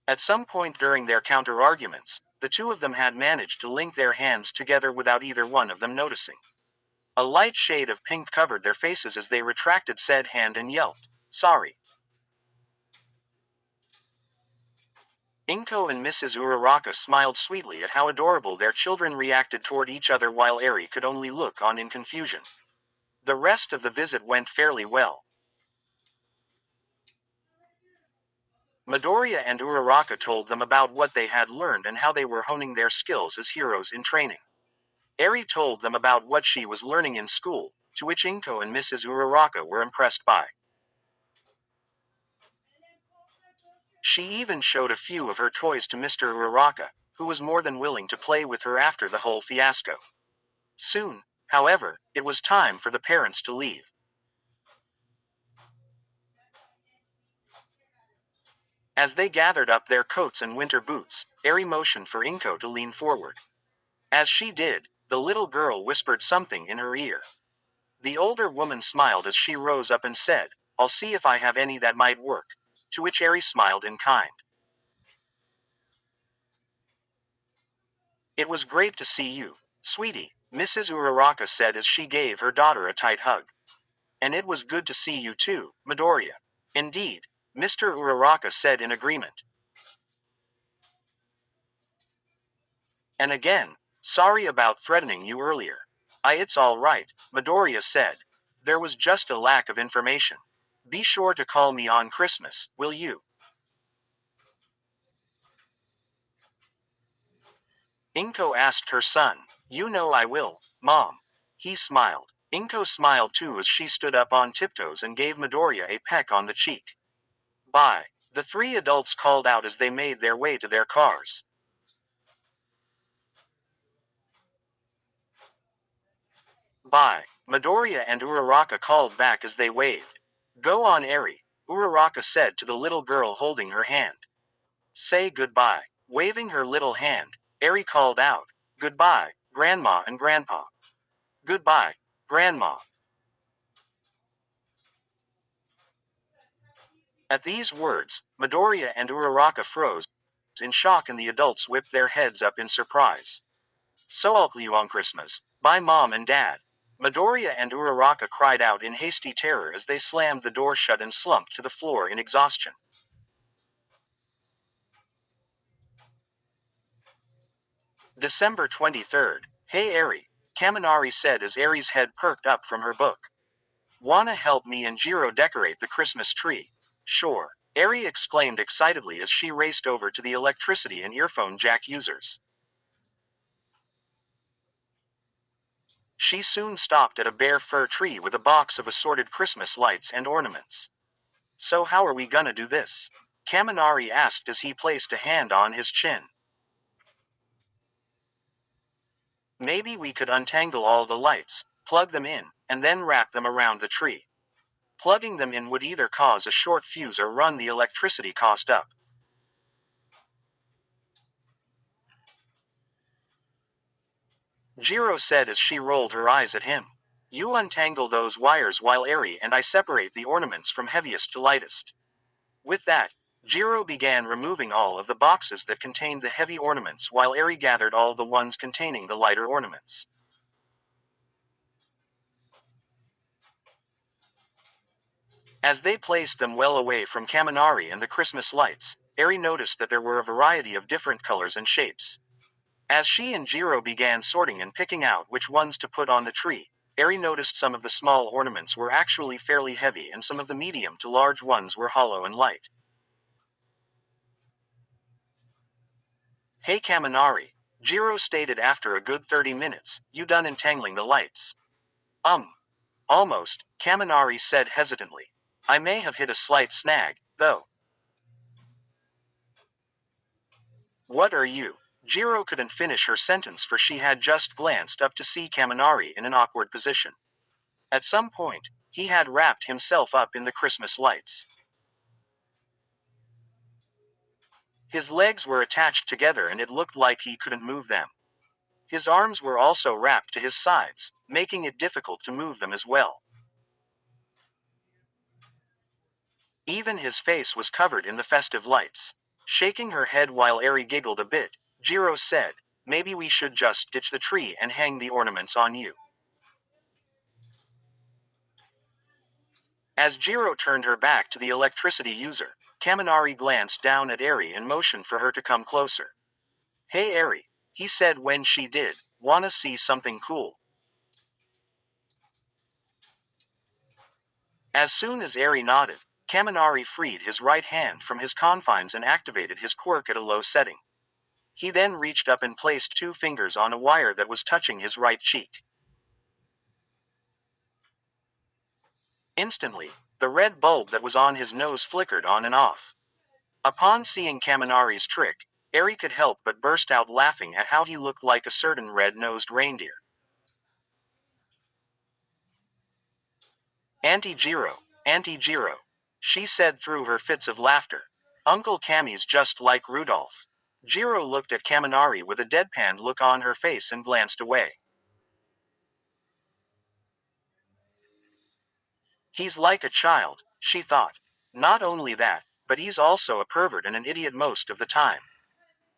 At some point during their counter-arguments, the two of them had managed to link their hands together without either one of them noticing. A light shade of pink covered their faces as they retracted said hand and yelped, sorry. Inko and Mrs. Uraraka smiled sweetly at how adorable their children reacted toward each other while Eri could only look on in confusion. The rest of the visit went fairly well. Midoriya and Uraraka told them about what they had learned and how they were honing their skills as heroes in training. Eri told them about what she was learning in school, to which Inko and Mrs. Uraraka were impressed by. She even showed a few of her toys to Mr. Uraraka, who was more than willing to play with her after the whole fiasco. Soon, however, it was time for the parents to leave. As they gathered up their coats and winter boots, Eri motioned for Inko to lean forward. As she did, the little girl whispered something in her ear. The older woman smiled as she rose up and said, "I'll see if I have any that might work." To which Eri smiled in kind. "It was great to see you, sweetie," Mrs. Uraraka said as she gave her daughter a tight hug. "And it was good to see you too, Midoriya." "Indeed," Mr. Uraraka said in agreement. "And again, sorry about threatening you earlier." "It's all right," Midoriya said. "There was just a lack of information. Be sure to call me on Christmas, will you?" Inko asked her son. "You know I will, Mom." He smiled. Inko smiled too as she stood up on tiptoes and gave Midoriya a peck on the cheek. "Bye," the three adults called out as they made their way to their cars. "Bye," Midoriya and Uraraka called back as they waved. "Go on, Eri," Uraraka said to the little girl holding her hand. "Say goodbye." Waving her little hand, Eri called out, "Goodbye, Grandma and Grandpa." "Goodbye, Grandma." At these words, Midoriya and Uraraka froze in shock and the adults whipped their heads up in surprise. "So I'll see you on Christmas. Bye, Mom and Dad." Midoriya and Uraraka cried out in hasty terror as they slammed the door shut and slumped to the floor in exhaustion. December 23rd. "Hey Eri," Kaminari said as Eri's head perked up from her book. "Wanna help me and Jiro decorate the Christmas tree?" "Sure," Eri exclaimed excitedly as she raced over to the electricity and earphone jack users. She soon stopped at a bare fir tree with a box of assorted Christmas lights and ornaments. "So how are we gonna do this?" Kaminari asked as he placed a hand on his chin. "Maybe we could untangle all the lights, plug them in, and then wrap them around the tree. Plugging them in would either cause a short fuse or run the electricity cost up." Jiro said as she rolled her eyes at him. "You untangle those wires while Eri and I separate the ornaments from heaviest to lightest." With that, Jiro began removing all of the boxes that contained the heavy ornaments while Eri gathered all the ones containing the lighter ornaments. As they placed them well away from Kaminari and the Christmas lights, Eri noticed that there were a variety of different colors and shapes. As she and Jiro began sorting and picking out which ones to put on the tree, Eri noticed some of the small ornaments were actually fairly heavy and some of the medium to large ones were hollow and light. "Hey Kaminari," Jiro stated after a good 30 minutes, "you done entangling the lights?" Almost," Kaminari said hesitantly. "I may have hit a slight snag, though." "What are you?" Jiro couldn't finish her sentence for she had just glanced up to see Kaminari in an awkward position. At some point, he had wrapped himself up in the Christmas lights. His legs were attached together and it looked like he couldn't move them. His arms were also wrapped to his sides, making it difficult to move them as well. Even his face was covered in the festive lights. Shaking her head while Eri giggled a bit, Jiro said, "Maybe we should just ditch the tree and hang the ornaments on you." As Jiro turned her back to the electricity user, Kaminari glanced down at Eri and motioned for her to come closer. "Hey Eri," he said when she did, "wanna see something cool?" As soon as Eri nodded, Kaminari freed his right hand from his confines and activated his quirk at a low setting. He then reached up and placed 2 fingers on a wire that was touching his right cheek. Instantly, the red bulb that was on his nose flickered on and off. Upon seeing Kaminari's trick, Eri could help but burst out laughing at how he looked like a certain red-nosed reindeer. "Auntie Jiro," she said through her fits of laughter. Uncle Kami's just like Rudolph. Jiro looked at Kaminari with a deadpan look on her face and glanced away. He's like a child, she thought. Not only that, but he's also a pervert and an idiot most of the time.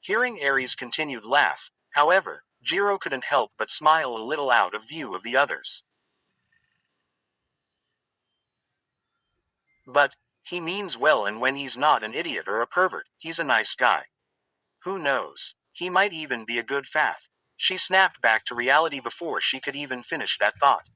Hearing Aries' continued laugh, however, Jiro couldn't help but smile a little out of view of the others. But, he means well, and when he's not an idiot or a pervert, he's a nice guy. Who knows? He might even be a good fath. She snapped back to reality before she could even finish that thought.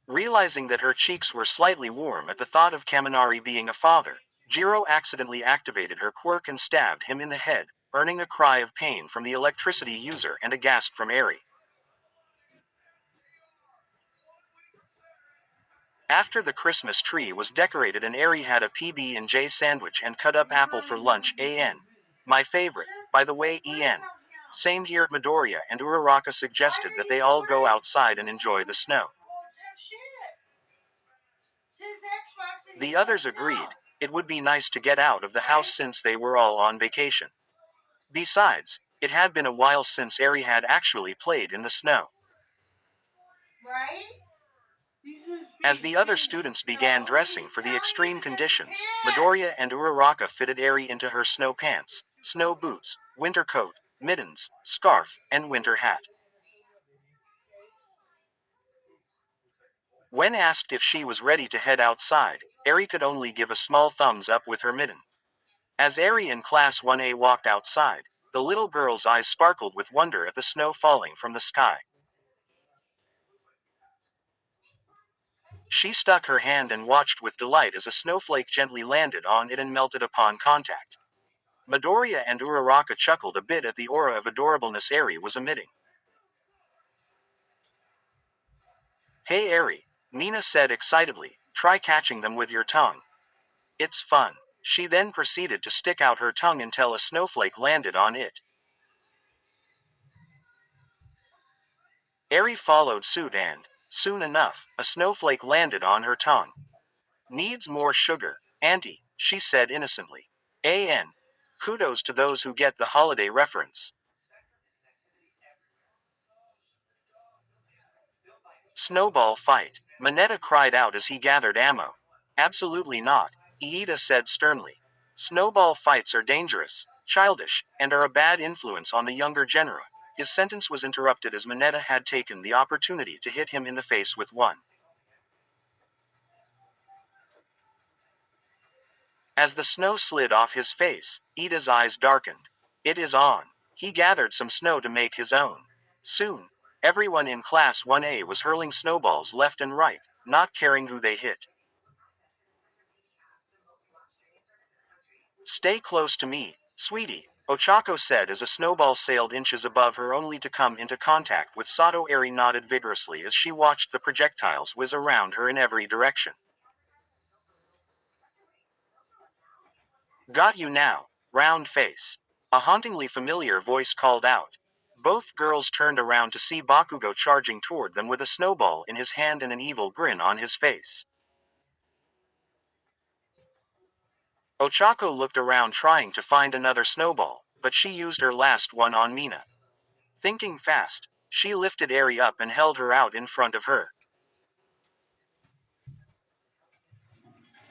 Realizing that her cheeks were slightly warm at the thought of Kaminari being a father, Jiro accidentally activated her quirk and stabbed him in the head, earning a cry of pain from the electricity user and a gasp from Eri. After the Christmas tree was decorated and Eri had a PB&J sandwich and cut up apple for lunch. My favorite, by the way. Same here. Midoriya and Uraraka suggested that they all go outside and enjoy the snow. The others agreed. It would be nice to get out of the house since they were all on vacation. Besides, it had been a while since Eri had actually played in the snow. As the other students began dressing for the extreme conditions, Midoriya and Uraraka fitted Eri into her snow pants, snow boots, winter coat, mittens, scarf, and winter hat. When asked if she was ready to head outside, Eri could only give a small thumbs up with her mitten. As Eri in Class 1A walked outside, the little girl's eyes sparkled with wonder at the snow falling from the sky. She stuck her hand and watched with delight as a snowflake gently landed on it and melted upon contact. Midoriya and Uraraka chuckled a bit at the aura of adorableness Eri was emitting. Hey Eri, Mina said excitedly, try catching them with your tongue. It's fun. She then proceeded to stick out her tongue until a snowflake landed on it. Eri followed suit and, soon enough, a snowflake landed on her tongue. Needs more sugar, Auntie, she said innocently. Kudos to those who get the holiday reference. Snowball fight, Mineta cried out as he gathered ammo. Absolutely not, Iida said sternly. Snowball fights are dangerous, childish, and are a bad influence on the younger genera. His sentence was interrupted as Mineta had taken the opportunity to hit him in the face with one. As the snow slid off his face, Iida's eyes darkened. It is on. He gathered some snow to make his own. Soon, everyone in Class 1A was hurling snowballs left and right, not caring who they hit. Stay close to me, sweetie, Ochako said as a snowball sailed inches above her only to come into contact with Sato. Eri nodded vigorously as she watched the projectiles whiz around her in every direction. Got you now, round face. A hauntingly familiar voice called out. Both girls turned around to see Bakugo charging toward them with a snowball in his hand and an evil grin on his face. Ochako looked around trying to find another snowball, but she used her last one on Mina. Thinking fast, she lifted Eri up and held her out in front of her.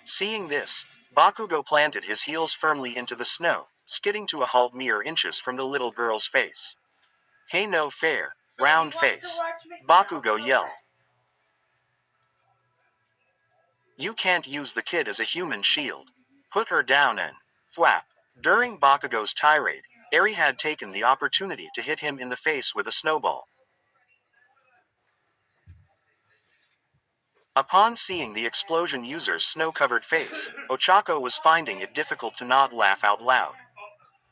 Seeing this, Bakugo planted his heels firmly into the snow, skidding to a halt mere inches from the little girl's face. Hey, no fair, round face, Bakugo yelled. You can't use the kid as a human shield. Put her down and thwap. During Bakugo's tirade, Eri had taken the opportunity to hit him in the face with a snowball. Upon seeing the explosion user's snow-covered face, Ochako was finding it difficult to not laugh out loud.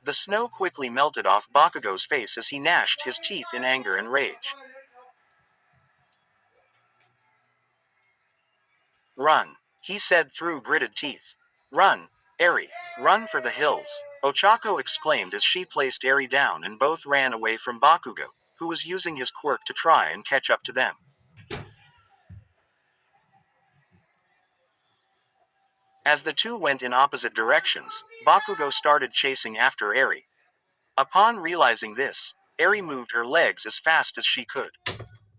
The snow quickly melted off Bakugo's face as he gnashed his teeth in anger and rage. Run, he said through gritted teeth. Run, Eri, run for the hills, Ochako exclaimed as she placed Eri down and both ran away from Bakugo, who was using his quirk to try and catch up to them. As the two went in opposite directions, Bakugo started chasing after Eri. Upon realizing this, Eri moved her legs as fast as she could.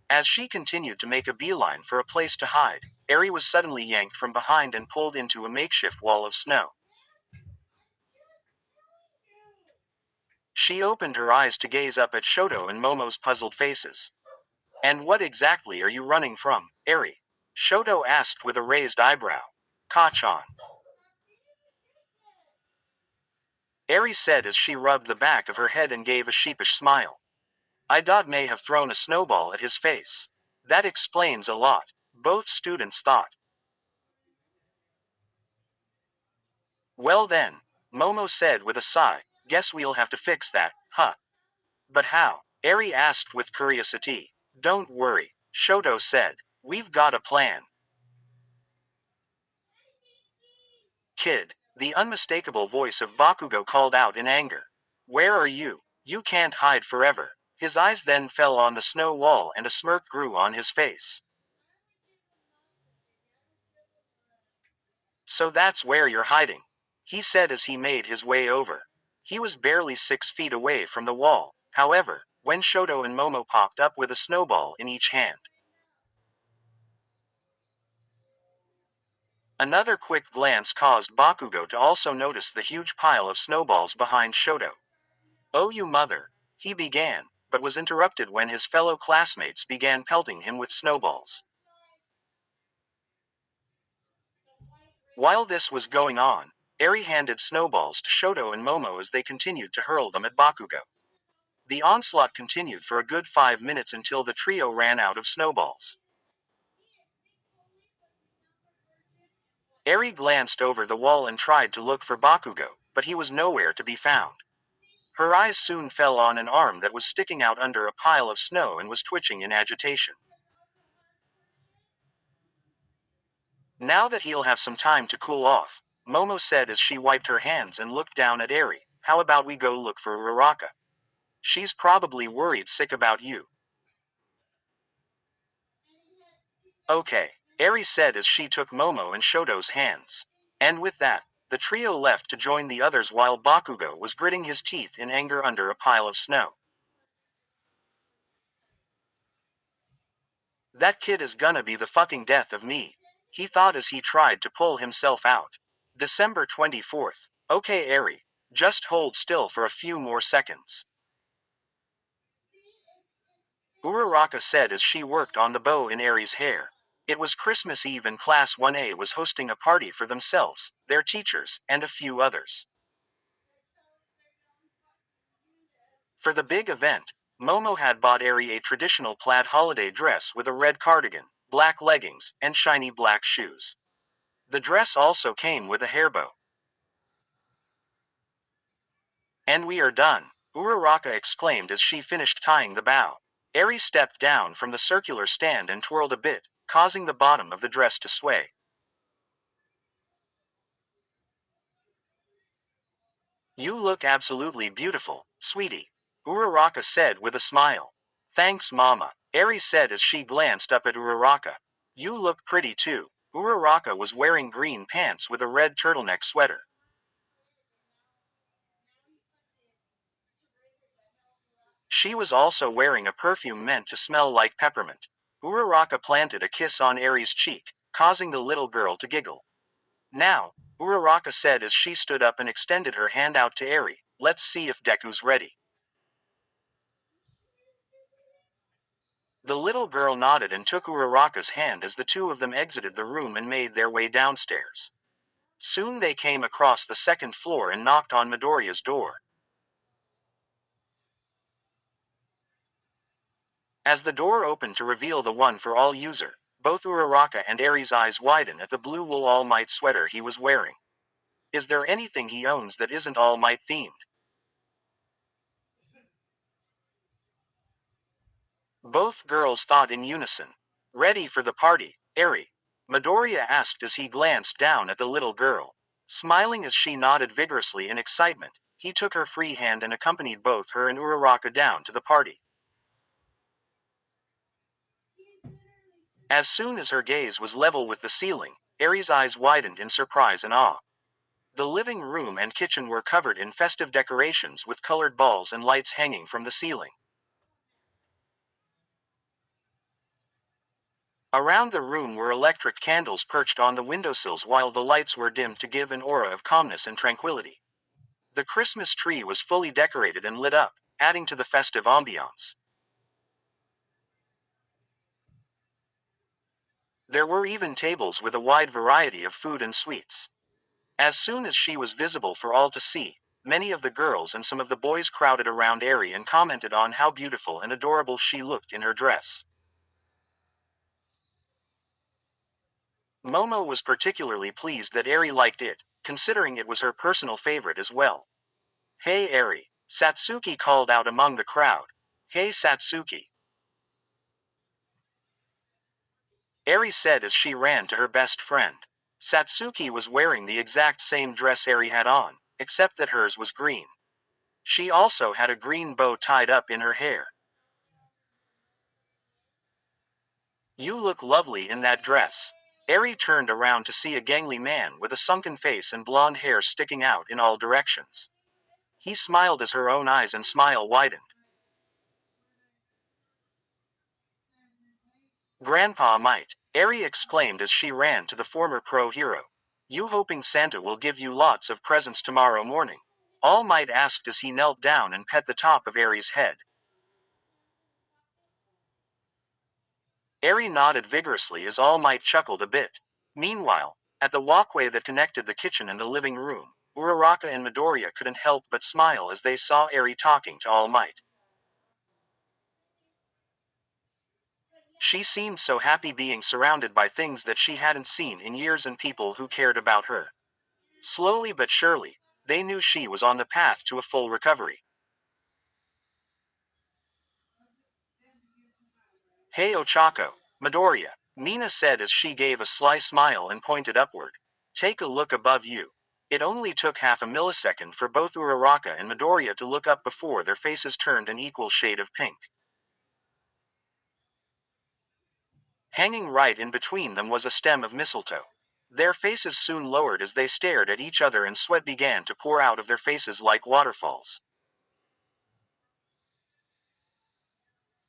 As she continued to make a beeline for a place to hide, Eri was suddenly yanked from behind and pulled into a makeshift wall of snow. She opened her eyes to gaze up at Shoto and Momo's puzzled faces. "And what exactly are you running from, Eri?" Shoto asked with a raised eyebrow. "Kachan," Eri said as she rubbed the back of her head and gave a sheepish smile. "I may have thrown a snowball at his face. That explains a lot," both students thought. "Well then," Momo said with a sigh, "guess we'll have to fix that, huh?" "But how?" Eri asked with curiosity. "Don't worry," Shoto said. "We've got a plan." "Kid," the unmistakable voice of Bakugo called out in anger. "Where are you? You can't hide forever." His eyes then fell on the snow wall and a smirk grew on his face. "So that's where you're hiding," he said as he made his way over. He was barely 6 feet away from the wall, however, when Shoto and Momo popped up with a snowball in each hand. Another quick glance caused Bakugo to also notice the huge pile of snowballs behind Shoto. "Oh you mother," he began, but was interrupted when his fellow classmates began pelting him with snowballs. While this was going on, Eri handed snowballs to Shoto and Momo as they continued to hurl them at Bakugo. The onslaught continued for a good 5 minutes until the trio ran out of snowballs. Eri glanced over the wall and tried to look for Bakugo, but he was nowhere to be found. Her eyes soon fell on an arm that was sticking out under a pile of snow and was twitching in agitation. "Now that he'll have some time to cool off," Momo said as she wiped her hands and looked down at Eri, "how about we go look for Uraraka? She's probably worried sick about you." "Okay," Eri said as she took Momo and Shoto's hands. And with that, the trio left to join the others while Bakugo was gritting his teeth in anger under a pile of snow. "That kid is gonna be the fucking death of me," he thought as he tried to pull himself out. December 24th. "Okay Eri. Just hold still for a few more seconds," Uraraka said as she worked on the bow in Eri's hair. It was Christmas Eve and Class 1A was hosting a party for themselves, their teachers, and a few others. For the big event, Momo had bought Eri a traditional plaid holiday dress with a red cardigan, black leggings, and shiny black shoes. The dress also came with a hairbow. "And we are done," Uraraka exclaimed as she finished tying the bow. Eri stepped down from the circular stand and twirled a bit, causing the bottom of the dress to sway. "You look absolutely beautiful, sweetie," Uraraka said with a smile. "Thanks mama," Eri said as she glanced up at Uraraka. "You look pretty too." Uraraka was wearing green pants with a red turtleneck sweater. She was also wearing a perfume meant to smell like peppermint. Uraraka planted a kiss on Eri's cheek, causing the little girl to giggle. "Now," Uraraka said as she stood up and extended her hand out to Eri, "let's see if Deku's ready." The little girl nodded and took Uraraka's hand as the two of them exited the room and made their way downstairs. Soon they came across the second floor and knocked on Midoriya's door. As the door opened to reveal the one for all user, both Uraraka and Eri's eyes widen at the blue wool All Might sweater he was wearing. Is there anything he owns that isn't All Might themed? Both girls thought in unison. "Ready for the party, Eri?" Midoriya asked as he glanced down at the little girl. Smiling as she nodded vigorously in excitement, he took her free hand and accompanied both her and Uraraka down to the party. As soon as her gaze was level with the ceiling, Eri's eyes widened in surprise and awe. The living room and kitchen were covered in festive decorations with colored balls and lights hanging from the ceiling. Around the room were electric candles perched on the windowsills while the lights were dimmed to give an aura of calmness and tranquility. The Christmas tree was fully decorated and lit up, adding to the festive ambiance. There were even tables with a wide variety of food and sweets. As soon as she was visible for all to see, many of the girls and some of the boys crowded around Eri and commented on how beautiful and adorable she looked in her dress. Momo was particularly pleased that Eri liked it, considering it was her personal favorite as well. "Hey Eri," Satsuki called out among the crowd. "Hey Satsuki," Eri said as she ran to her best friend. Satsuki was wearing the exact same dress Eri had on, except that hers was green. She also had a green bow tied up in her hair. "You look lovely in that dress." Eri turned around to see a gangly man with a sunken face and blonde hair sticking out in all directions. He smiled as her own eyes and smile widened. "Grandpa might," Eri exclaimed as she ran to the former pro hero. "You hoping Santa will give you lots of presents tomorrow morning?" All Might asked as he knelt down and pet the top of Eri's head. Eri nodded vigorously as All Might chuckled a bit. Meanwhile, at the walkway that connected the kitchen and the living room, Uraraka and Midoriya couldn't help but smile as they saw Eri talking to All Might. She seemed so happy being surrounded by things that she hadn't seen in years and people who cared about her. Slowly but surely, they knew she was on the path to a full recovery. "Hey Ochako, Midoriya," Mina said as she gave a sly smile and pointed upward. "Take a look above you." It only took half a millisecond for both Uraraka and Midoriya to look up before their faces turned an equal shade of pink. Hanging right in between them was a stem of mistletoe. Their faces soon lowered as they stared at each other and sweat began to pour out of their faces like waterfalls.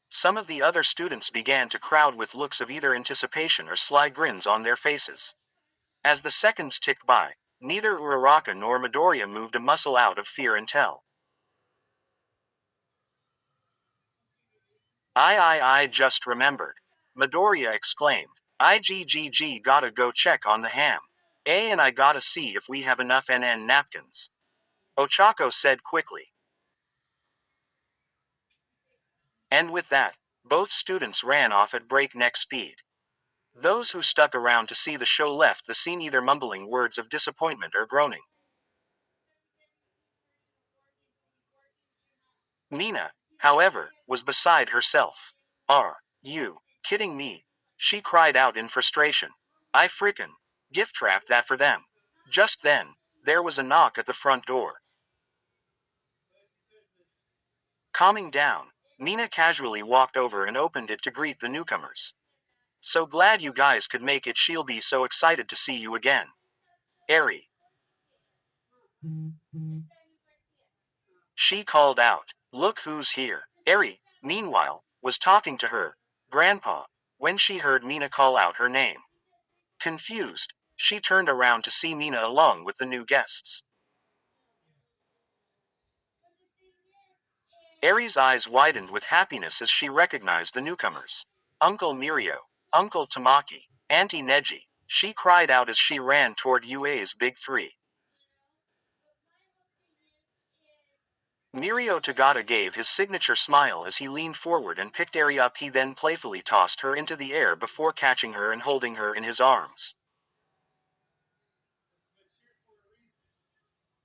Some of the other students began to crowd with looks of either anticipation or sly grins on their faces. As the seconds ticked by, neither Uraraka nor Midoriya moved a muscle out of fear until. I just remembered," Midoriya exclaimed. "IGGG gotta go check on the ham. And I gotta see if we have enough NN napkins." Ochako said quickly. And with that, both students ran off at breakneck speed. Those who stuck around to see the show left the scene either mumbling words of disappointment or groaning. Mina, however, was beside herself. "Are you kidding me?" she cried out in frustration. "I frickin' gift wrapped that for them." Just then, there was a knock at the front door. Calming down, Mina casually walked over and opened it to greet the newcomers. "So glad you guys could make it. She'll be so excited to see you again." Eri, she called out. "Look who's here." Eri, meanwhile, was talking to her grandpa when she heard Mina call out her name. Confused, she turned around to see Mina along with the new guests. Eri's eyes widened with happiness as she recognized the newcomers. "Uncle Mirio, Uncle Tamaki, Auntie Neji," she cried out as she ran toward UA's big three. Mirio Tagata gave his signature smile as he leaned forward and picked Eri up. He then playfully tossed her into the air before catching her and holding her in his arms.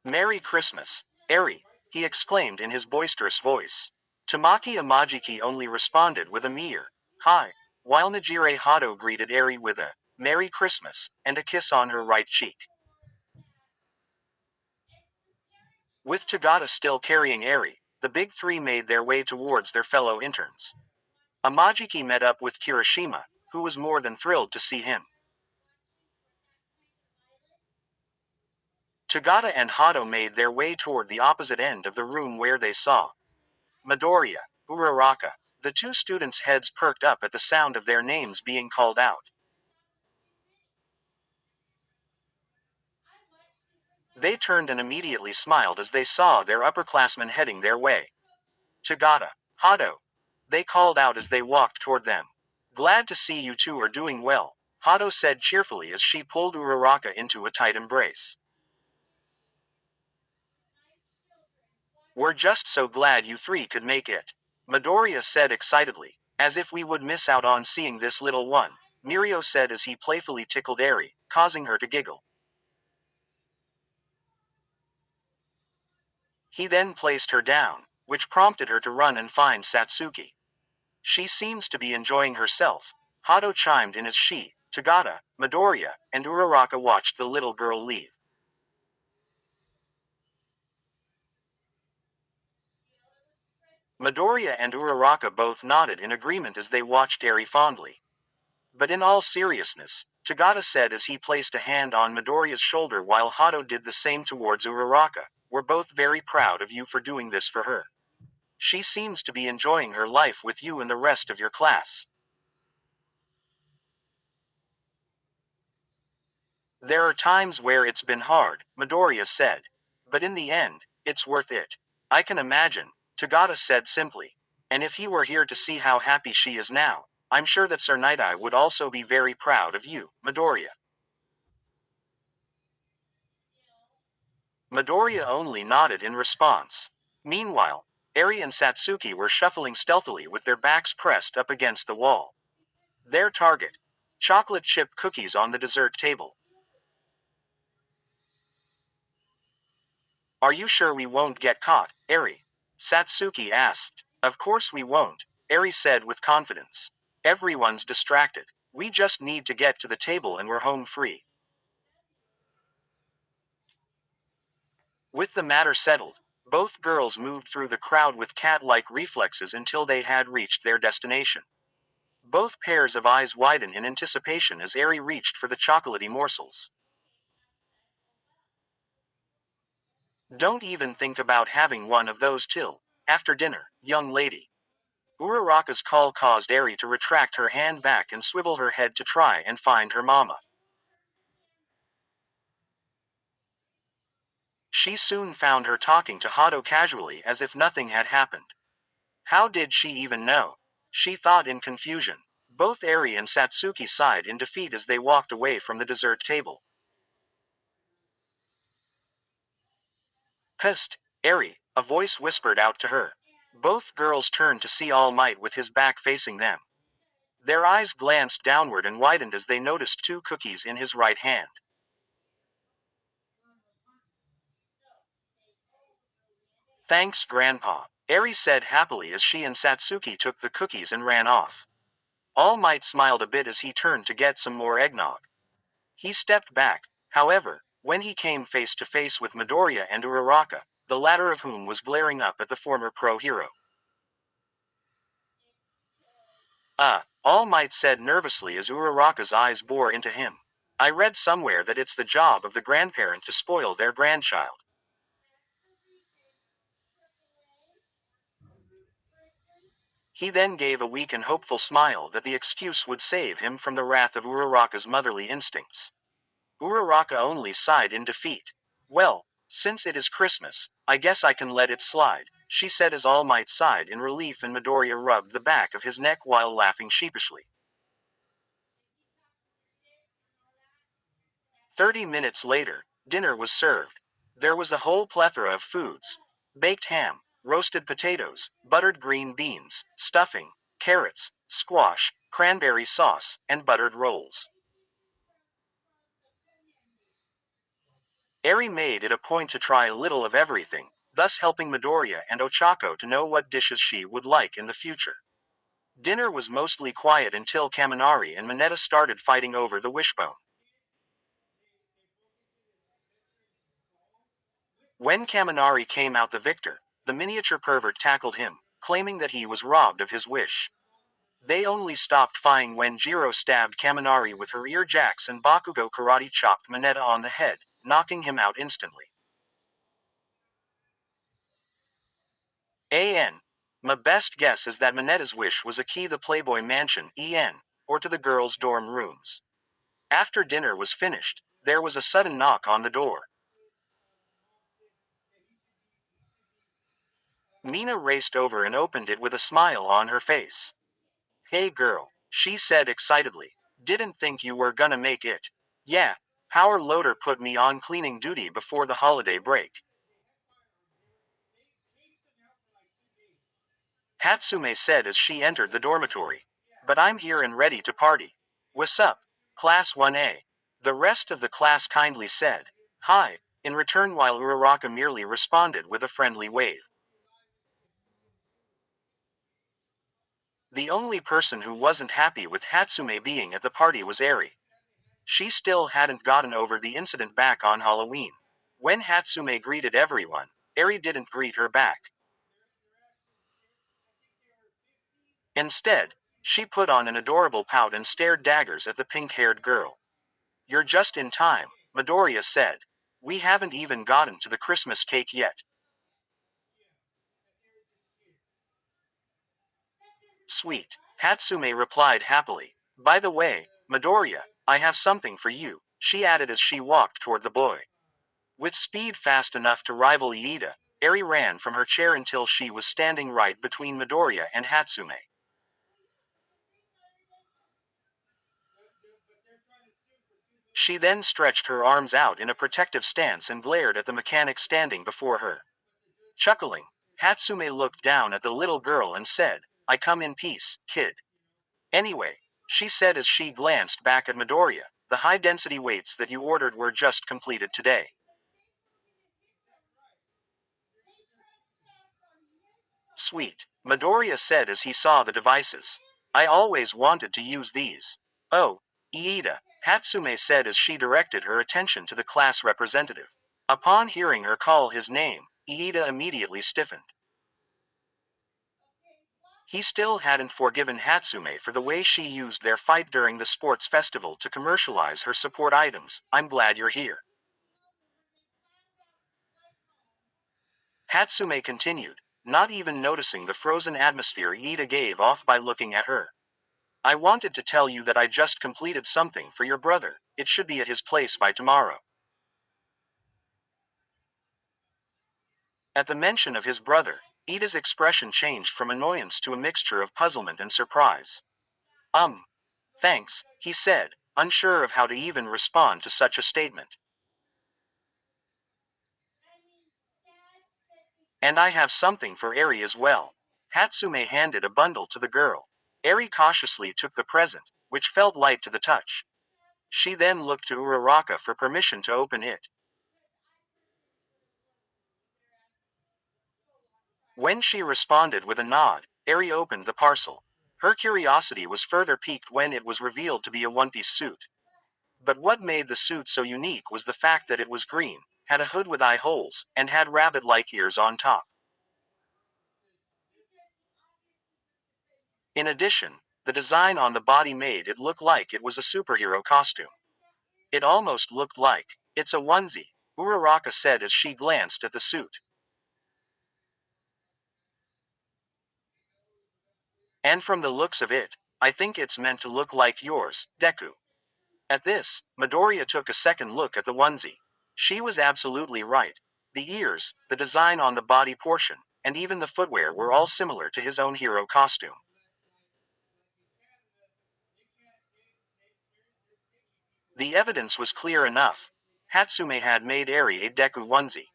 "Merry Christmas, Eri," he exclaimed in his boisterous voice. Tamaki Amajiki only responded with a mere "hi," while Najire Hado greeted Eri with a "Merry Christmas" and a kiss on her right cheek. With Tagata still carrying Eri, the big three made their way towards their fellow interns. Amajiki met up with Kirishima, who was more than thrilled to see him. Tagata and Hado made their way toward the opposite end of the room where they saw Midoriya, Uraraka. The two students' heads perked up at the sound of their names being called out. They turned and immediately smiled as they saw their upperclassmen heading their way. Tagata, Hado. They called out as they walked toward them. Glad to see you two are doing well, Hado said cheerfully as she pulled Uraraka into a tight embrace. We're just so glad you three could make it, Midoriya said excitedly, as if we would miss out on seeing this little one, Mirio said as he playfully tickled Eri, causing her to giggle. He then placed her down, which prompted her to run and find Satsuki. She seems to be enjoying herself, Hado chimed in as she, Tagata, Midoriya, and Uraraka watched the little girl leave. Midoriya and Uraraka both nodded in agreement as they watched Eri fondly. But in all seriousness, Tagata said as he placed a hand on Midoriya's shoulder while Hado did the same towards Uraraka, we're both very proud of you for doing this for her. She seems to be enjoying her life with you and the rest of your class. There are times where it's been hard, Midoriya said. But in the end, it's worth it. I can imagine, Tagata said simply. And if he were here to see how happy she is now, I'm sure that Sir Night-Eye would also be very proud of you, Midoriya. Midoriya only nodded in response. Meanwhile, Eri and Satsuki were shuffling stealthily with their backs pressed up against the wall. Their target: chocolate chip cookies on the dessert table. Are you sure we won't get caught, Eri? Satsuki asked. Of course we won't, Eri said with confidence. Everyone's distracted. We just need to get to the table and we're home free. With the matter settled, both girls moved through the crowd with cat-like reflexes until they had reached their destination. Both pairs of eyes widened in anticipation as Eri reached for the chocolatey morsels. Don't even think about having one of those till after dinner, young lady. Uraraka's call caused Eri to retract her hand back and swivel her head to try and find her mama. She soon found her talking to Hado casually as if nothing had happened. How did she even know? She thought in confusion. Both Eri and Satsuki sighed in defeat as they walked away from the dessert table. Psst, Eri, a voice whispered out to her. Both girls turned to see All Might with his back facing them. Their eyes glanced downward and widened as they noticed two cookies in his right hand. Thanks, Grandpa, Eri said happily as she and Satsuki took the cookies and ran off. All Might smiled a bit as he turned to get some more eggnog. He stepped back, however, when he came face to face with Midoriya and Uraraka, the latter of whom was glaring up at the former pro-hero. All Might said nervously as Uraraka's eyes bore into him. I read somewhere that it's the job of the grandparent to spoil their grandchild. He then gave a weak and hopeful smile that the excuse would save him from the wrath of Uraraka's motherly instincts. Uraraka only sighed in defeat. Well, since it is Christmas, I guess I can let it slide, she said as All Might sighed in relief and Midoriya rubbed the back of his neck while laughing sheepishly. 30 minutes later, dinner was served. There was a whole plethora of foods. Baked ham, roasted potatoes, buttered green beans, stuffing, carrots, squash, cranberry sauce, and buttered rolls. Eri made it a point to try a little of everything, thus helping Midoriya and Ochako to know what dishes she would like in the future. Dinner was mostly quiet until Kaminari and Mineta started fighting over the wishbone. When Kaminari came out the victor, the miniature pervert tackled him, claiming that he was robbed of his wish. They only stopped fighting when Jiro stabbed Kaminari with her ear jacks and Bakugo karate chopped Mineta on the head, knocking him out instantly. My best guess is that Minetta's wish was a key to the Playboy Mansion, or to the girls' dorm rooms. After dinner was finished, there was a sudden knock on the door. Mina raced over and opened it with a smile on her face. "Hey girl," she said excitedly. "Didn't think you were gonna make it." "Yeah, power loader put me on cleaning duty before the holiday break," Hatsume said as she entered the dormitory. "But I'm here and ready to party." "What's up, Class 1A?" The rest of the class kindly said. "Hi," in return, while Uraraka merely responded with a friendly wave. The only person who wasn't happy with Hatsume being at the party was Eri. She still hadn't gotten over the incident back on Halloween. When Hatsume greeted everyone, Eri didn't greet her back. Instead, she put on an adorable pout and stared daggers at the pink-haired girl. "You're just in time," Midoriya said. "We haven't even gotten to the Christmas cake yet." "Sweet," Hatsume replied happily. "By the way, Midoriya, I have something for you," she added as she walked toward the boy. With speed fast enough to rival Iida, Eri ran from her chair until she was standing right between Midoriya and Hatsume. She then stretched her arms out in a protective stance and glared at the mechanic standing before her. Chuckling, Hatsume looked down at the little girl and said, "I come in peace, kid." "Anyway," she said as she glanced back at Midoriya, "the high-density weights that you ordered were just completed today." "Sweet," Midoriya said as he saw the devices. "I always wanted to use these." "Oh, Iida," Hatsume said as she directed her attention to the class representative. Upon hearing her call his name, Iida immediately stiffened. He still hadn't forgiven Hatsume for the way she used their fight during the sports festival to commercialize her support items. "I'm glad you're here," Hatsume continued, not even noticing the frozen atmosphere Iida gave off by looking at her. "I wanted to tell you that I just completed something for your brother. It should be at his place by tomorrow." At the mention of his brother, Iida's expression changed from annoyance to a mixture of puzzlement and surprise. Thanks," he said, unsure of how to even respond to such a statement. "And I have something for Eri as well." Hatsume handed a bundle to the girl. Eri cautiously took the present, which felt light to the touch. She then looked to Uraraka for permission to open it. When she responded with a nod, Eri opened the parcel. Her curiosity was further piqued when it was revealed to be a one-piece suit. But what made the suit so unique was the fact that it was green, had a hood with eye holes, and had rabbit-like ears on top. In addition, the design on the body made it look like it was a superhero costume. "It almost looked like it's a onesie," Uraraka said as she glanced at the suit. "And from the looks of it, I think it's meant to look like yours, Deku." At this, Midoriya took a second look at the onesie. She was absolutely right. The ears, the design on the body portion, and even the footwear were all similar to his own hero costume. The evidence was clear enough. Hatsume had made Eri a Deku onesie.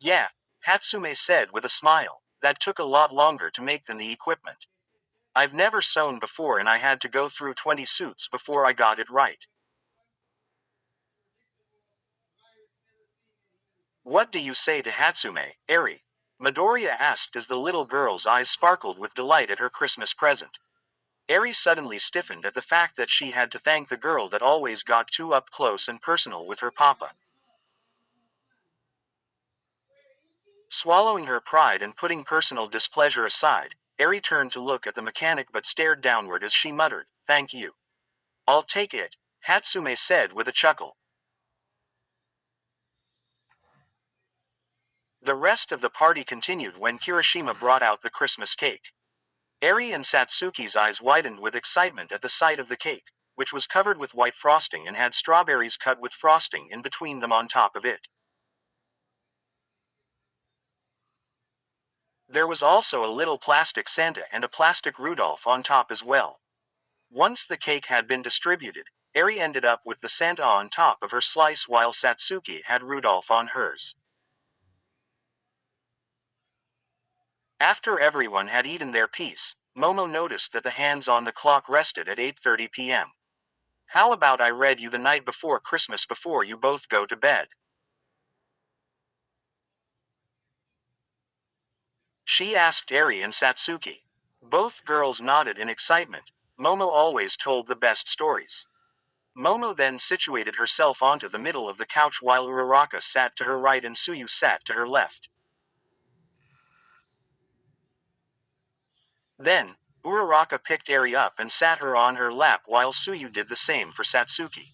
"Yeah," Hatsume said with a smile, "that took a lot longer to make than the equipment. I've never sewn before and I had to go through 20 suits before I got it right." "What do you say to Hatsume, Eri?" Midoriya asked as the little girl's eyes sparkled with delight at her Christmas present. Eri suddenly stiffened at the fact that she had to thank the girl that always got too up close and personal with her papa. Swallowing her pride and putting personal displeasure aside, Eri turned to look at the mechanic but stared downward as she muttered, "Thank you." "I'll take it," Hatsume said with a chuckle. The rest of the party continued when Kirishima brought out the Christmas cake. Eri and Satsuki's eyes widened with excitement at the sight of the cake, which was covered with white frosting and had strawberries cut with frosting in between them on top of it. There was also a little plastic Santa and a plastic Rudolph on top as well. Once the cake had been distributed, Eri ended up with the Santa on top of her slice while Satsuki had Rudolph on hers. After everyone had eaten their piece, Momo noticed that the hands on the clock rested at 8:30 p.m. How about I read you the night before Christmas before you both go to bed? She asked Eri and Satsuki. Both girls nodded in excitement. Momo always told the best stories. Momo then situated herself onto the middle of the couch while Uraraka sat to her right and Suyu sat to her left. Then, Uraraka picked Eri up and sat her on her lap while Suyu did the same for Satsuki.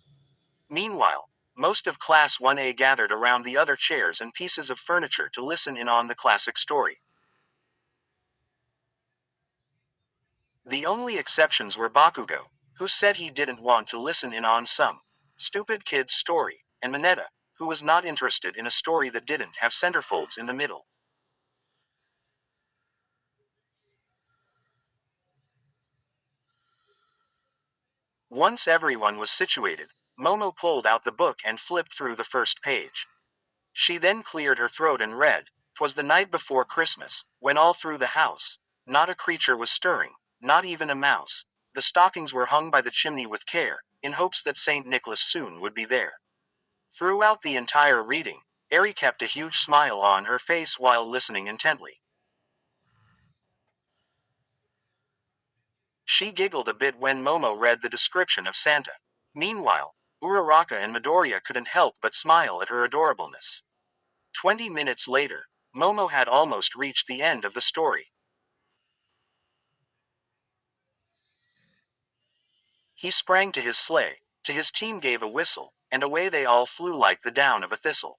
Meanwhile, most of Class 1A gathered around the other chairs and pieces of furniture to listen in on the classic story. The only exceptions were Bakugo, who said he didn't want to listen in on some stupid kid's story, and Mineta, who was not interested in a story that didn't have centerfolds in the middle. Once everyone was situated, Momo pulled out the book and flipped through the first page. She then cleared her throat and read, "'Twas the night before Christmas, when all through the house, not a creature was stirring, not even a mouse. The stockings were hung by the chimney with care, in hopes that St. Nicholas soon would be there." Throughout the entire reading, Eri kept a huge smile on her face while listening intently. She giggled a bit when Momo read the description of Santa. Meanwhile, Uraraka and Midoriya couldn't help but smile at her adorableness. 20 minutes later, Momo had almost reached the end of the story. He sprang to his sleigh, to his team gave a whistle, and away they all flew like the down of a thistle.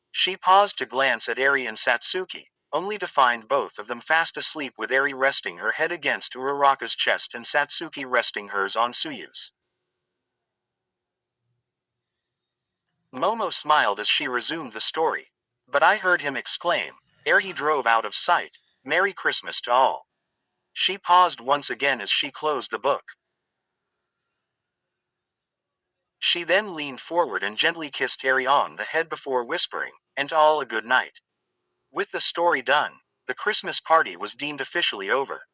She paused to glance at Eri and Satsuki, only to find both of them fast asleep with Eri resting her head against Uraraka's chest and Satsuki resting hers on Suyu's. Momo smiled as she resumed the story. But I heard him exclaim, ere he drove out of sight, "Merry Christmas to all." She paused once again as she closed the book. She then leaned forward and gently kissed Eri on the head before whispering, "And to all a good night." With the story done, the Christmas party was deemed officially over.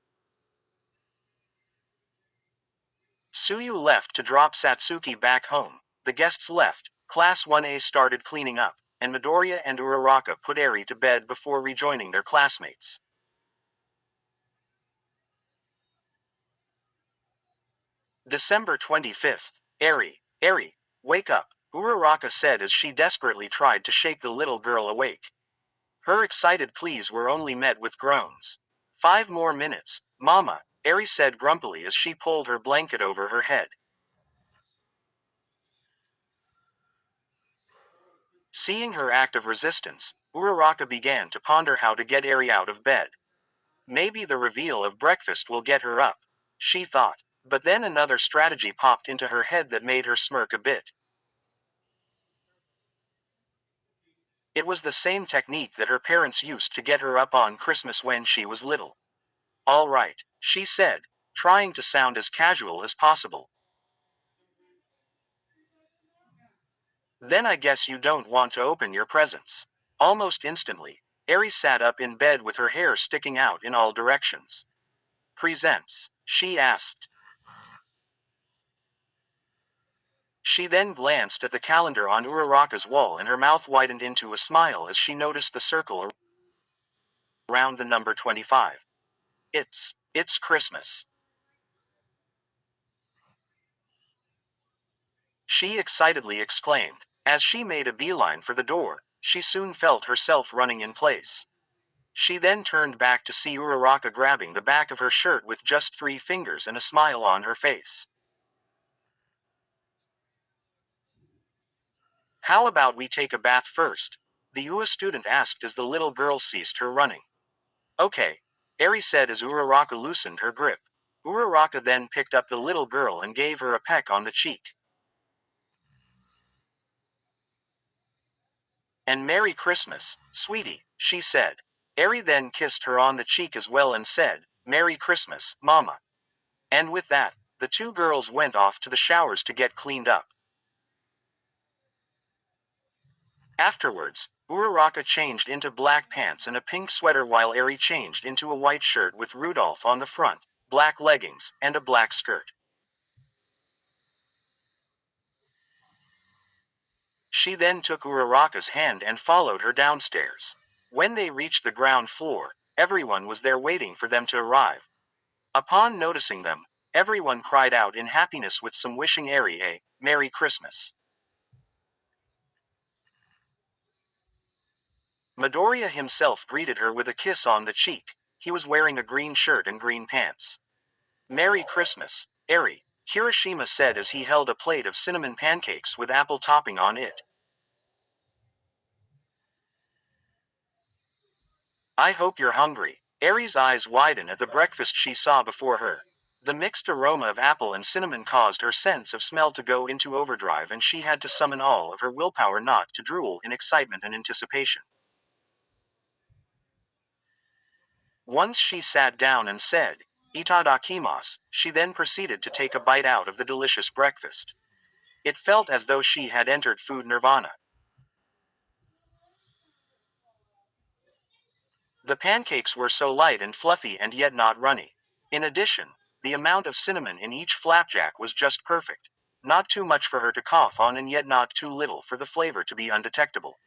Suyu left to drop Satsuki back home. The guests left, Class 1A started cleaning up, and Midoriya and Uraraka put Eri to bed before rejoining their classmates. December 25th. Eri, wake up, Uraraka said as she desperately tried to shake the little girl awake. Her excited pleas were only met with groans. 5 more minutes, Mama, Eri said grumpily as she pulled her blanket over her head. Seeing her act of resistance, Uraraka began to ponder how to get Eri out of bed. Maybe the reveal of breakfast will get her up, she thought. But then another strategy popped into her head that made her smirk a bit. It was the same technique that her parents used to get her up on Christmas when she was little. "All right," she said, trying to sound as casual as possible. "Then I guess you don't want to open your presents." Almost instantly, Eri sat up in bed with her hair sticking out in all directions. "Presents?" she asked. She then glanced at the calendar on Uraraka's wall and her mouth widened into a smile as she noticed the circle around the number 25. It's Christmas," she excitedly exclaimed. As she made a beeline for the door, she soon felt herself running in place. She then turned back to see Uraraka grabbing the back of her shirt with just 3 fingers and a smile on her face. "How about we take a bath first?" the UA student asked as the little girl ceased her running. Okay, Eri said as Uraraka loosened her grip. Uraraka then picked up the little girl and gave her a peck on the cheek. And Merry Christmas, sweetie, she said. Eri then kissed her on the cheek as well and said, Merry Christmas, Mama. And with that, the two girls went off to the showers to get cleaned up. Afterwards, Uraraka changed into black pants and a pink sweater while Eri changed into a white shirt with Rudolph on the front, black leggings, and a black skirt. She then took Uraraka's hand and followed her downstairs. When they reached the ground floor, everyone was there waiting for them to arrive. Upon noticing them, everyone cried out in happiness with some wishing Eri a Merry Christmas. Midoriya himself greeted her with a kiss on the cheek. He was wearing a green shirt and green pants. Merry Christmas, Eri, Kirishima said as he held a plate of cinnamon pancakes with apple topping on it. I hope you're hungry. Eri's eyes widened at the breakfast she saw before her. The mixed aroma of apple and cinnamon caused her sense of smell to go into overdrive and she had to summon all of her willpower not to drool in excitement and anticipation. Once she sat down and said, Itadakimasu, she then proceeded to take a bite out of the delicious breakfast. It felt as though she had entered food nirvana. The pancakes were so light and fluffy and yet not runny. In addition, the amount of cinnamon in each flapjack was just perfect. Not too much for her to cough on and yet not too little for the flavor to be undetectable.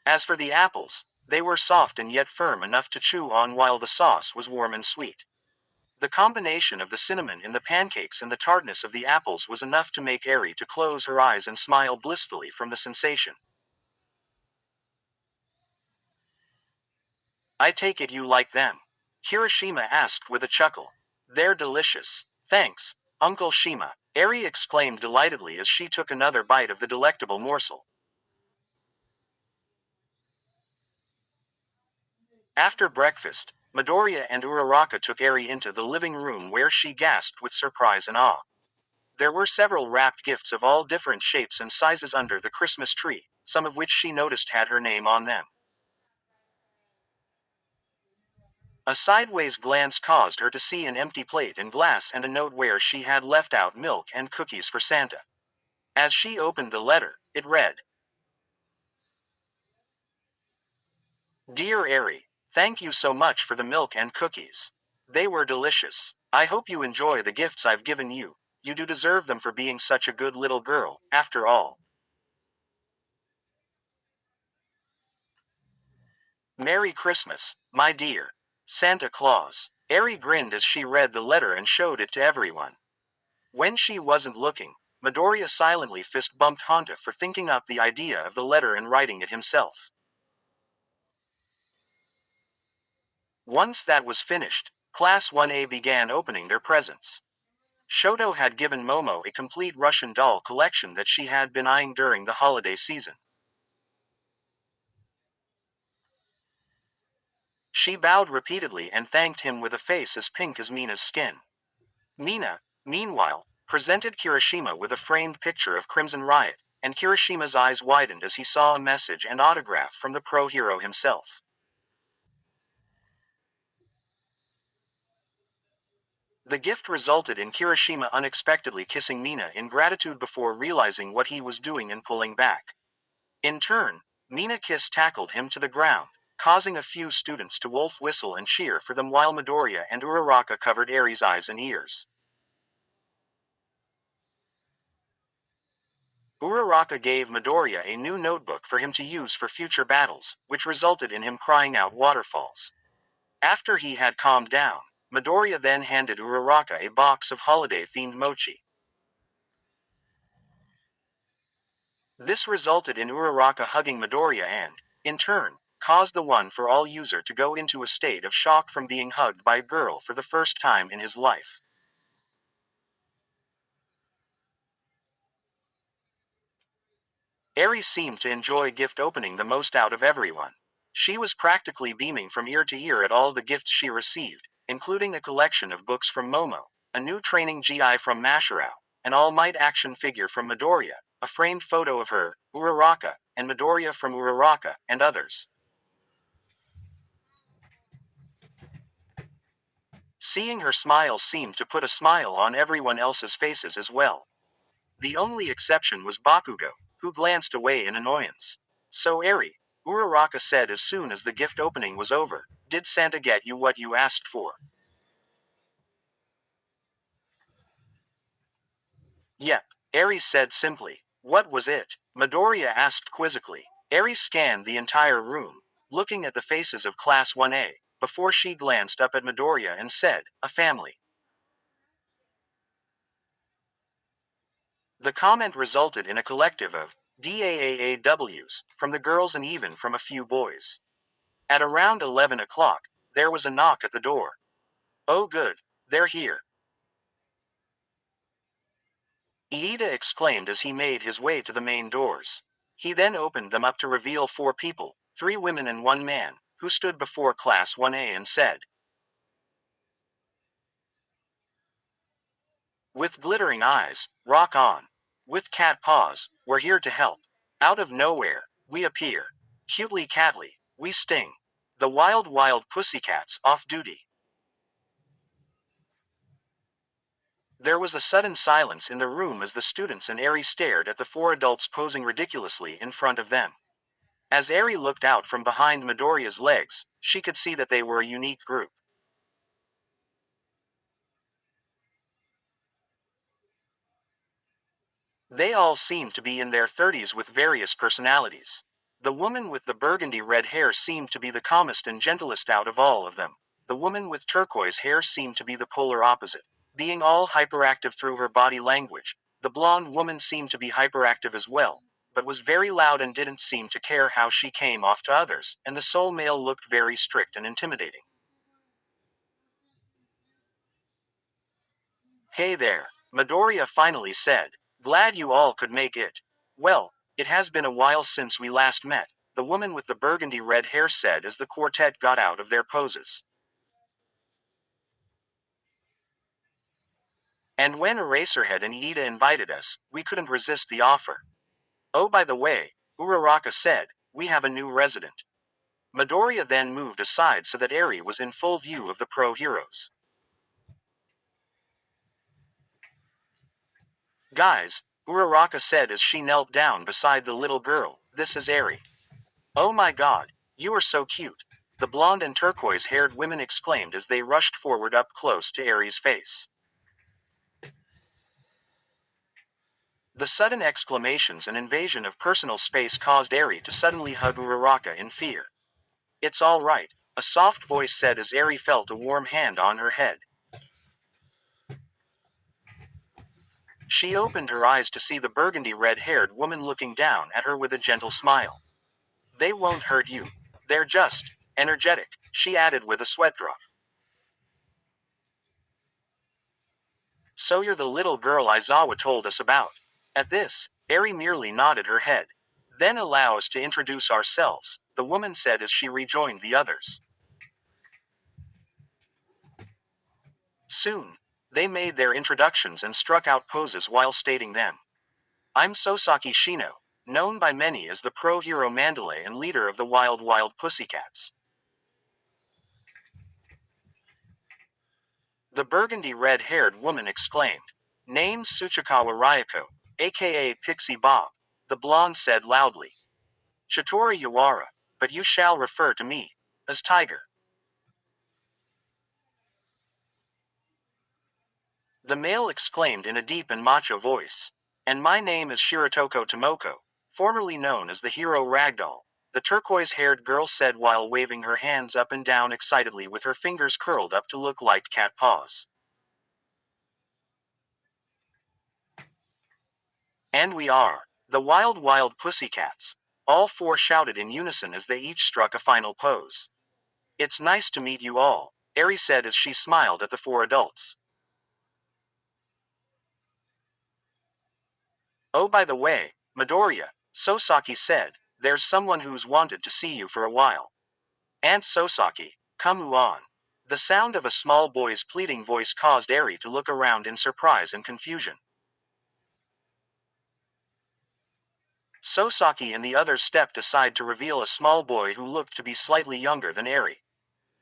As for the apples, they were soft and yet firm enough to chew on while the sauce was warm and sweet. The combination of the cinnamon in the pancakes and the tartness of the apples was enough to make Eri to close her eyes and smile blissfully from the sensation. I take it you like them? Kirishima asked with a chuckle. They're delicious. Thanks, Uncle Shima, Eri exclaimed delightedly as she took another bite of the delectable morsel. After breakfast, Midoriya and Uraraka took Eri into the living room where she gasped with surprise and awe. There were several wrapped gifts of all different shapes and sizes under the Christmas tree, some of which she noticed had her name on them. A sideways glance caused her to see an empty plate and glass and a note where she had left out milk and cookies for Santa. As she opened the letter, it read, Dear Eri, thank you so much for the milk and cookies. They were delicious. I hope you enjoy the gifts I've given you. You do deserve them for being such a good little girl, after all. Merry Christmas, my dear Santa Claus. Eri grinned as she read the letter and showed it to everyone. When she wasn't looking, Midoriya silently fist bumped Honta for thinking up the idea of the letter and writing it himself. Once that was finished, Class 1A began opening their presents. Shoto had given Momo a complete Russian doll collection that she had been eyeing during the holiday season. She bowed repeatedly and thanked him with a face as pink as Mina's skin. Mina, meanwhile, presented Kirishima with a framed picture of Crimson Riot, and Kirishima's eyes widened as he saw a message and autograph from the pro hero himself. The gift resulted in Kirishima unexpectedly kissing Mina in gratitude before realizing what he was doing and pulling back. In turn, Mina Kiss tackled him to the ground, causing a few students to wolf whistle and cheer for them while Midoriya and Uraraka covered Eri's eyes and ears. Uraraka gave Midoriya a new notebook for him to use for future battles, which resulted in him crying out waterfalls. After he had calmed down, Midoriya then handed Uraraka a box of holiday-themed mochi. This resulted in Uraraka hugging Midoriya and, in turn, caused the One for All user to go into a state of shock from being hugged by a girl for the first time in his life. Eri seemed to enjoy gift opening the most out of everyone. She was practically beaming from ear to ear at all the gifts she received, including a collection of books from Momo, a new training GI from Masharao, an All Might action figure from Midoriya, a framed photo of her, Uraraka, and Midoriya from Uraraka, and others. Seeing her smile seemed to put a smile on everyone else's faces as well. The only exception was Bakugo, who glanced away in annoyance. So Eri, Uraraka said as soon as the gift opening was over, "Did Santa get you what you asked for?" "Yep," Eri said simply. "What was it?" Midoriya asked quizzically. Eri scanned the entire room, looking at the faces of Class 1A, before she glanced up at Midoriya and said, "A family." The comment resulted in a collective of DAAAWs from the girls and even from a few boys. At around 11 o'clock, there was a knock at the door. "Oh good, they're here," Iida exclaimed as he made his way to the main doors. He then opened them up to reveal 4 people, 3 women and 1 man, who stood before Class 1A and said, with glittering eyes, "Rock on. With cat paws, we're here to help. Out of nowhere, we appear. Cutely catly, we sting. The wild wild pussycats off duty." There was a sudden silence in the room as the students and Eri stared at the 4 adults posing ridiculously in front of them. As Eri looked out from behind Midoriya's legs, she could see that they were a unique group. They all seemed to be in their 30s with various personalities. The woman with the burgundy red hair seemed to be the calmest and gentlest out of all of them. The woman with turquoise hair seemed to be the polar opposite, being all hyperactive through her body language. The blonde woman seemed to be hyperactive as well, but was very loud and didn't seem to care how she came off to others, and the soul male looked very strict and intimidating. "Hey there," Midoriya finally said. "Glad you all could make it." "Well, it has been a while since we last met," the woman with the burgundy red hair said as the quartet got out of their poses. "And when Eraserhead and Iida invited us, we couldn't resist the offer. Oh, by the way," Uraraka said, "we have a new resident." Midoriya then moved aside so that Eri was in full view of the pro heroes. "Guys," Uraraka said as she knelt down beside the little girl, "this is Eri." "Oh my god, you are so cute," the blonde and turquoise-haired women exclaimed as they rushed forward up close to Eri's face. The sudden exclamations and invasion of personal space caused Eri to suddenly hug Uraraka in fear. "It's all right," a soft voice said as Eri felt a warm hand on her head. She opened her eyes to see the burgundy red-haired woman looking down at her with a gentle smile. "They won't hurt you. They're just energetic," she added with a sweat drop. "So you're the little girl Aizawa told us about." At this, Eri merely nodded her head. "Then allow us to introduce ourselves," the woman said as she rejoined the others. Soon, they made their introductions and struck out poses while stating them. "I'm Sosaki Shino, known by many as the pro-hero Mandalay and leader of the Wild Wild Pussycats." The burgundy red-haired woman exclaimed. "Name Tsuchikawa Ryako, aka Pixie Bob," the blonde said loudly. "Chitori Yawara, but you shall refer to me as Tiger." The male exclaimed in a deep and macho voice. "And my name is Shiratoko Tomoko, formerly known as the hero Ragdoll," the turquoise-haired girl said while waving her hands up and down excitedly with her fingers curled up to look like cat paws. "And we are the Wild Wild Pussycats," all 4 shouted in unison as they each struck a final pose. "It's nice to meet you all," Eri said as she smiled at the 4 adults. "Oh, by the way, Midoriya, Sosaki said, "There's someone who's wanted to see you for a while." "Aunt Sosaki, come on." The sound of a small boy's pleading voice caused Eri to look around in surprise and confusion. Sosaki and the others stepped aside to reveal a small boy who looked to be slightly younger than Eri.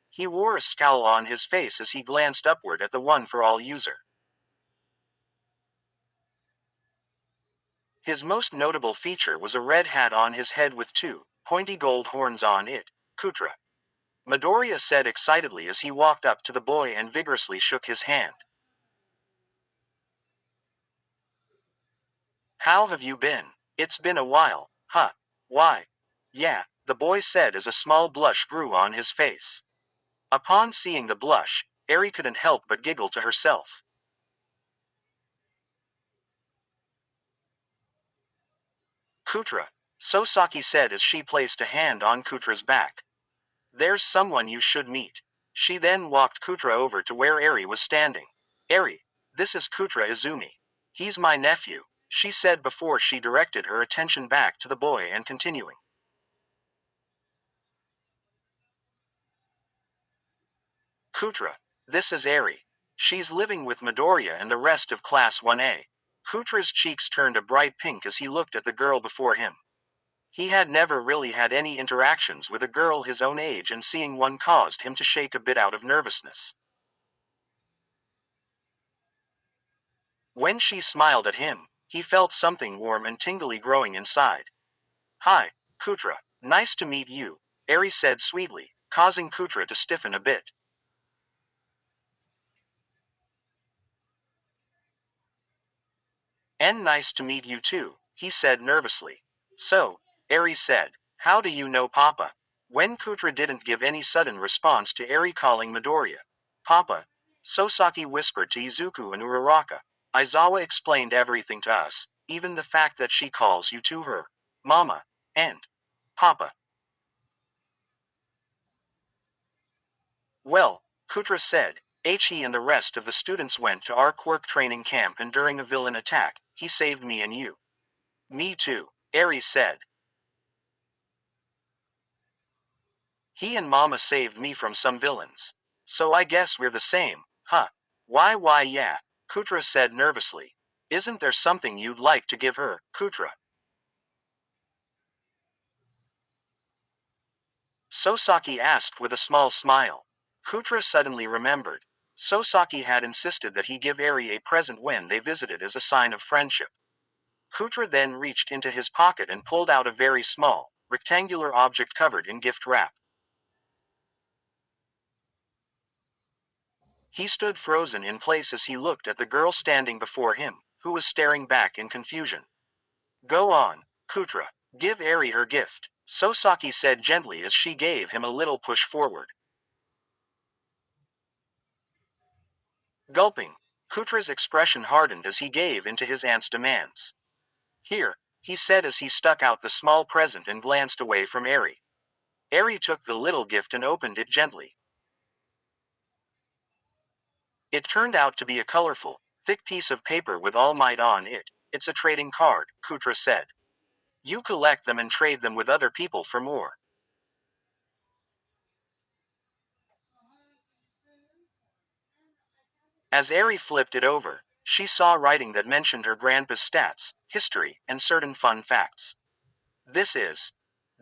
He wore a scowl on his face as he glanced upward at the One for All user. His most notable feature was a red hat on his head with two pointy gold horns on it. "Kutra," Midoriya said excitedly as he walked up to the boy and vigorously shook his hand. "How have you been? It's been a while, huh? Why? Yeah," the boy said as a small blush grew on his face. Upon seeing the blush, Eri couldn't help but giggle to herself. "Kutra," Sosaki said as she placed a hand on Kutra's back. "There's someone you should meet." She then walked Kutra over to where Eri was standing. "Eri, this is Kutra Izumi. He's my nephew," she said before she directed her attention back to the boy and continuing. "Kutra, this is Eri. She's living with Midoriya and the rest of Class 1A. Kutra's cheeks turned a bright pink as he looked at the girl before him. He had never really had any interactions with a girl his own age, and seeing one caused him to shake a bit out of nervousness. When she smiled at him, he felt something warm and tingly growing inside. "Hi, Kutra. Nice to meet you," Eri said sweetly, causing Kutra to stiffen a bit. "And nice to meet you too," he said nervously. "So," Eri said, "how do you know Papa?" When Kutra didn't give any sudden response to Eri calling Midoriya Papa, Sosaki whispered to Izuku and Uraraka. "Aizawa explained everything to us, even the fact that she calls you to her Mama and Papa." "Well," Kutra said, "he and the rest of the students went to our quirk training camp, and during a villain attack, he saved me and you." "Me too," Eri said. "He and Mama saved me from some villains. So I guess we're the same, huh?" Why yeah," Kutra said nervously. "Isn't there something you'd like to give her, Kutra?" Sosaki asked with a small smile. Kutra suddenly remembered. Sosaki had insisted that he give Eri a present when they visited as a sign of friendship. Kutra then reached into his pocket and pulled out a very small, rectangular object covered in gift wrap. He stood frozen in place as he looked at the girl standing before him, who was staring back in confusion. "Go on, Kutra. Give Eri her gift," Sosaki said gently as she gave him a little push forward. Gulping, Kutra's expression hardened as he gave in to his aunt's demands. "Here," he said as he stuck out the small present and glanced away from Eri. Eri took the little gift and opened it gently. It turned out to be a colorful, thick piece of paper with All Might on it. "It's a trading card," Kutra said. "You collect them and trade them with other people for more." As Eri flipped it over, she saw writing that mentioned her grandpa's stats, history, and certain fun facts. "This is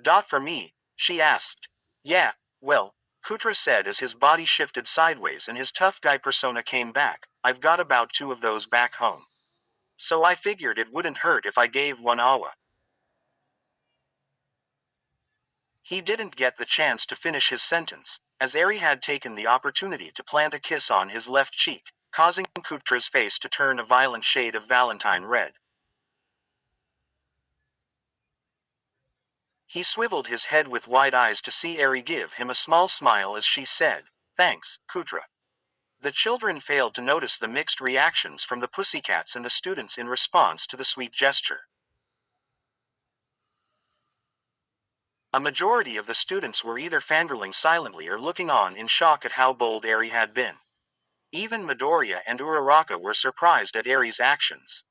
dot for me?" she asked. "Yeah, well," Kutra said as his body shifted sideways and his tough guy persona came back. "I've got about 2 of those back home. So I figured it wouldn't hurt if I gave one Awa." He didn't get the chance to finish his sentence, as Eri had taken the opportunity to plant a kiss on his left cheek, causing Kutra's face to turn a violent shade of Valentine red. He swiveled his head with wide eyes to see Eri give him a small smile as she said, "Thanks, Kutra." The children failed to notice the mixed reactions from the pussycats and the students in response to the sweet gesture. A majority of the students were either fangirling silently or looking on in shock at how bold Eri had been. Even Midoriya and Uraraka were surprised at Eri's actions.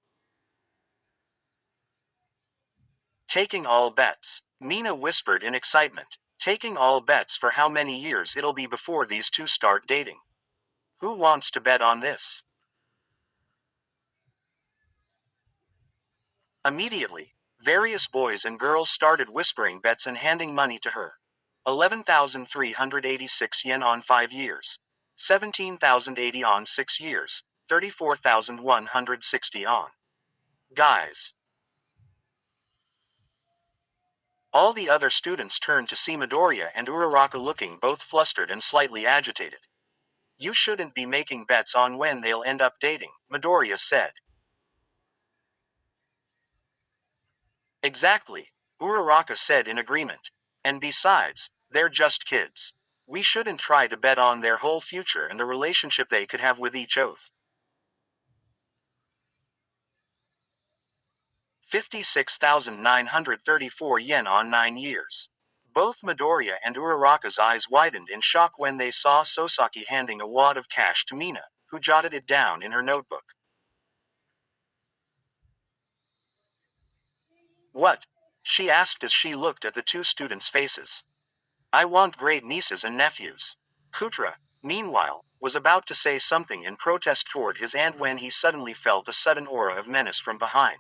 Taking all bets. Mina whispered in excitement. Taking all bets for how many years it'll be before these two start dating. Who wants to bet on this? Immediately, various boys and girls started whispering bets and handing money to her. 11,386 yen on 5 years. 17,080 on 6 years. 34,160 on. Guys. All the other students turned to see Midoriya and Uraraka looking both flustered and slightly agitated. You shouldn't be making bets on when they'll end up dating, Midoriya said. Exactly, Uraraka said in agreement. And besides, they're just kids. We shouldn't try to bet on their whole future and the relationship they could have with each oath. 56,934 yen on 9 years. Both Midoriya and Uraraka's eyes widened in shock when they saw Sosaki handing a wad of cash to Mina, who jotted it down in her notebook. What? She asked as she looked at the two students' faces. I want great nieces and nephews. Kutra, meanwhile, was about to say something in protest toward his aunt when he suddenly felt a sudden aura of menace from behind.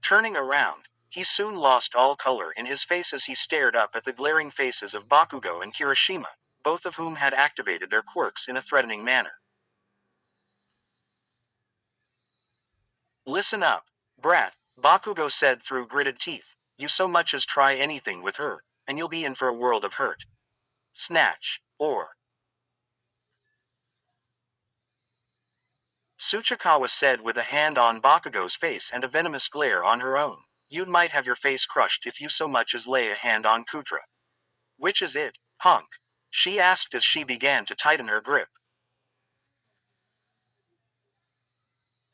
Turning around, he soon lost all color in his face as he stared up at the glaring faces of Bakugo and Kirishima, both of whom had activated their quirks in a threatening manner. Listen up, brat, Bakugo said through gritted teeth. You so much as try anything with her, and you'll be in for a world of hurt. Snatch, or. Tsuchikawa said with a hand on Bakugo's face and a venomous glare on her own. You might have your face crushed if you so much as lay a hand on Kutra. Which is it, punk? She asked as she began to tighten her grip.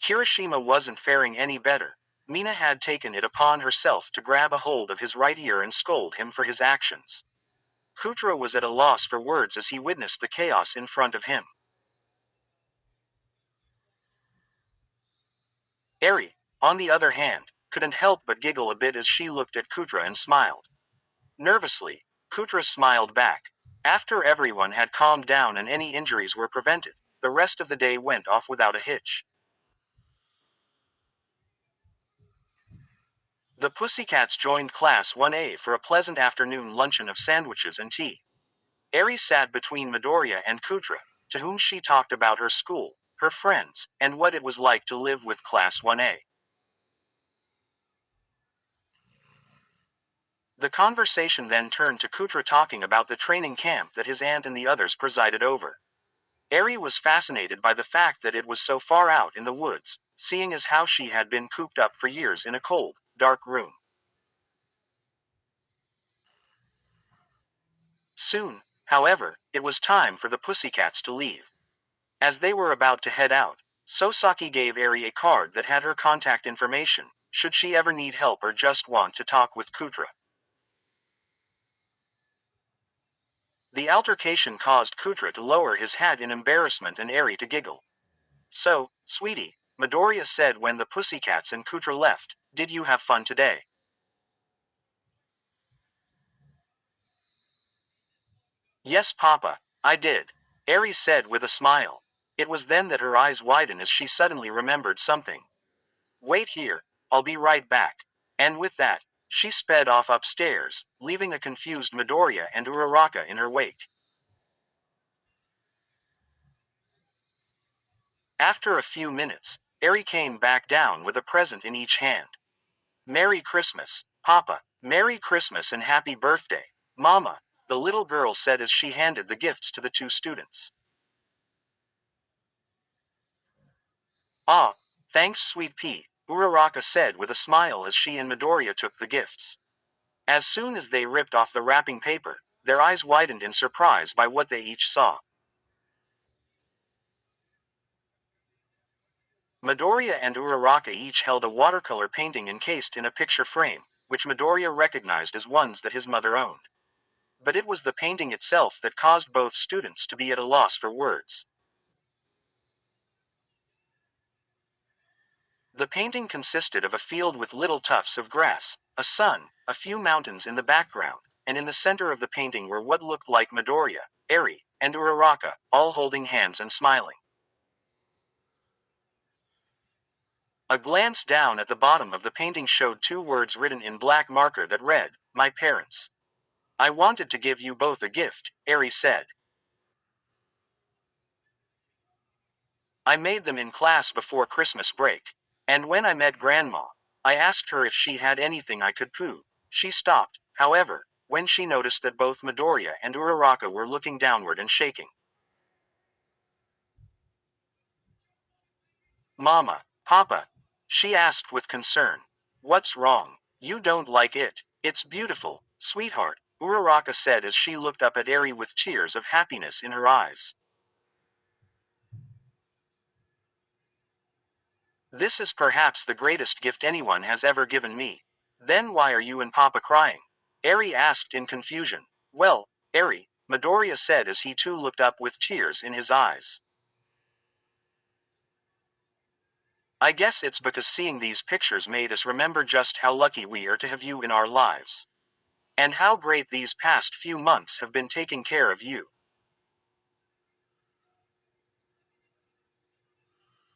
Kirishima wasn't faring any better. Mina had taken it upon herself to grab a hold of his right ear and scold him for his actions. Kutra was at a loss for words as he witnessed the chaos in front of him. Eri, on the other hand, couldn't help but giggle a bit as she looked at Kutra and smiled. Nervously, Kutra smiled back. After everyone had calmed down and any injuries were prevented, the rest of the day went off without a hitch. The Pussycats joined Class 1A for a pleasant afternoon luncheon of sandwiches and tea. Eri sat between Midoriya and Kutra, to whom she talked about her school, her friends, and what it was like to live with Class 1A. The conversation then turned to Kutra talking about the training camp that his aunt and the others presided over. Eri was fascinated by the fact that it was so far out in the woods, seeing as how she had been cooped up for years in a cold, dark room. Soon, however, it was time for the Pussycats to leave. As they were about to head out, Sosaki gave Eri a card that had her contact information, should she ever need help or just want to talk with Kutra. The altercation caused Kutra to lower his hat in embarrassment and Eri to giggle. So, sweetie, Midoriya said when the Pussycats and Kutra left, did you have fun today? Yes, Papa, I did, Eri said with a smile. It was then that her eyes widened as she suddenly remembered something. Wait here, I'll be right back. And with that, she sped off upstairs, leaving a confused Midoriya and Uraraka in her wake. After a few minutes, Eri came back down with a present in each hand. Merry Christmas, Papa. Merry Christmas and Happy Birthday, Mama, the little girl said as she handed the gifts to the two students. Ah, thanks sweet pea, Uraraka said with a smile as she and Midoriya took the gifts. As soon as they ripped off the wrapping paper, their eyes widened in surprise by what they each saw. Midoriya and Uraraka each held a watercolor painting encased in a picture frame, which Midoriya recognized as ones that his mother owned. But it was the painting itself that caused both students to be at a loss for words. The painting consisted of a field with little tufts of grass, a sun, a few mountains in the background, and in the center of the painting were what looked like Midoriya, Eri, and Uraraka, all holding hands and smiling. A glance down at the bottom of the painting showed two words written in black marker that read, "My parents." "I wanted to give you both a gift," Eri said. "I made them in class before Christmas break. And when I met Grandma, I asked her if she had anything I could poo." She stopped, however, when she noticed that both Midoriya and Uraraka were looking downward and shaking. "Mama, Papa," she asked with concern. "What's wrong? You don't like it? It's beautiful, sweetheart," Uraraka said as she looked up at Eri with tears of happiness in her eyes. "This is perhaps the greatest gift anyone has ever given me." "Then why are you and Papa crying?" Eri asked in confusion. "Well, Eri," Midoriya said as he too looked up with tears in his eyes. "I guess it's because seeing these pictures made us remember just how lucky we are to have you in our lives. And how great these past few months have been taking care of you.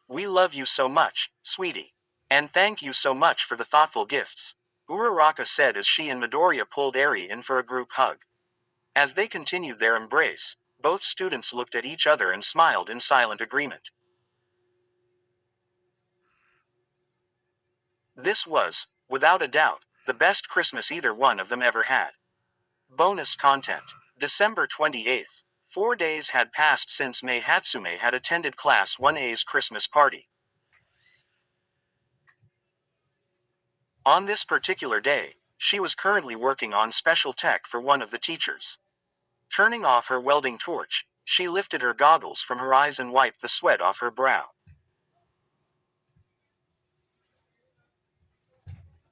We love you so much, sweetie. And thank you so much for the thoughtful gifts," Uraraka said as she and Midoriya pulled Eri in for a group hug. As they continued their embrace, both students looked at each other and smiled in silent agreement. This was, without a doubt, the best Christmas either one of them ever had. Bonus content. December 28th. 4 days had passed since Mei Hatsume had attended Class 1A's Christmas party. On this particular day, she was currently working on special tech for one of the teachers. Turning off her welding torch, she lifted her goggles from her eyes and wiped the sweat off her brow.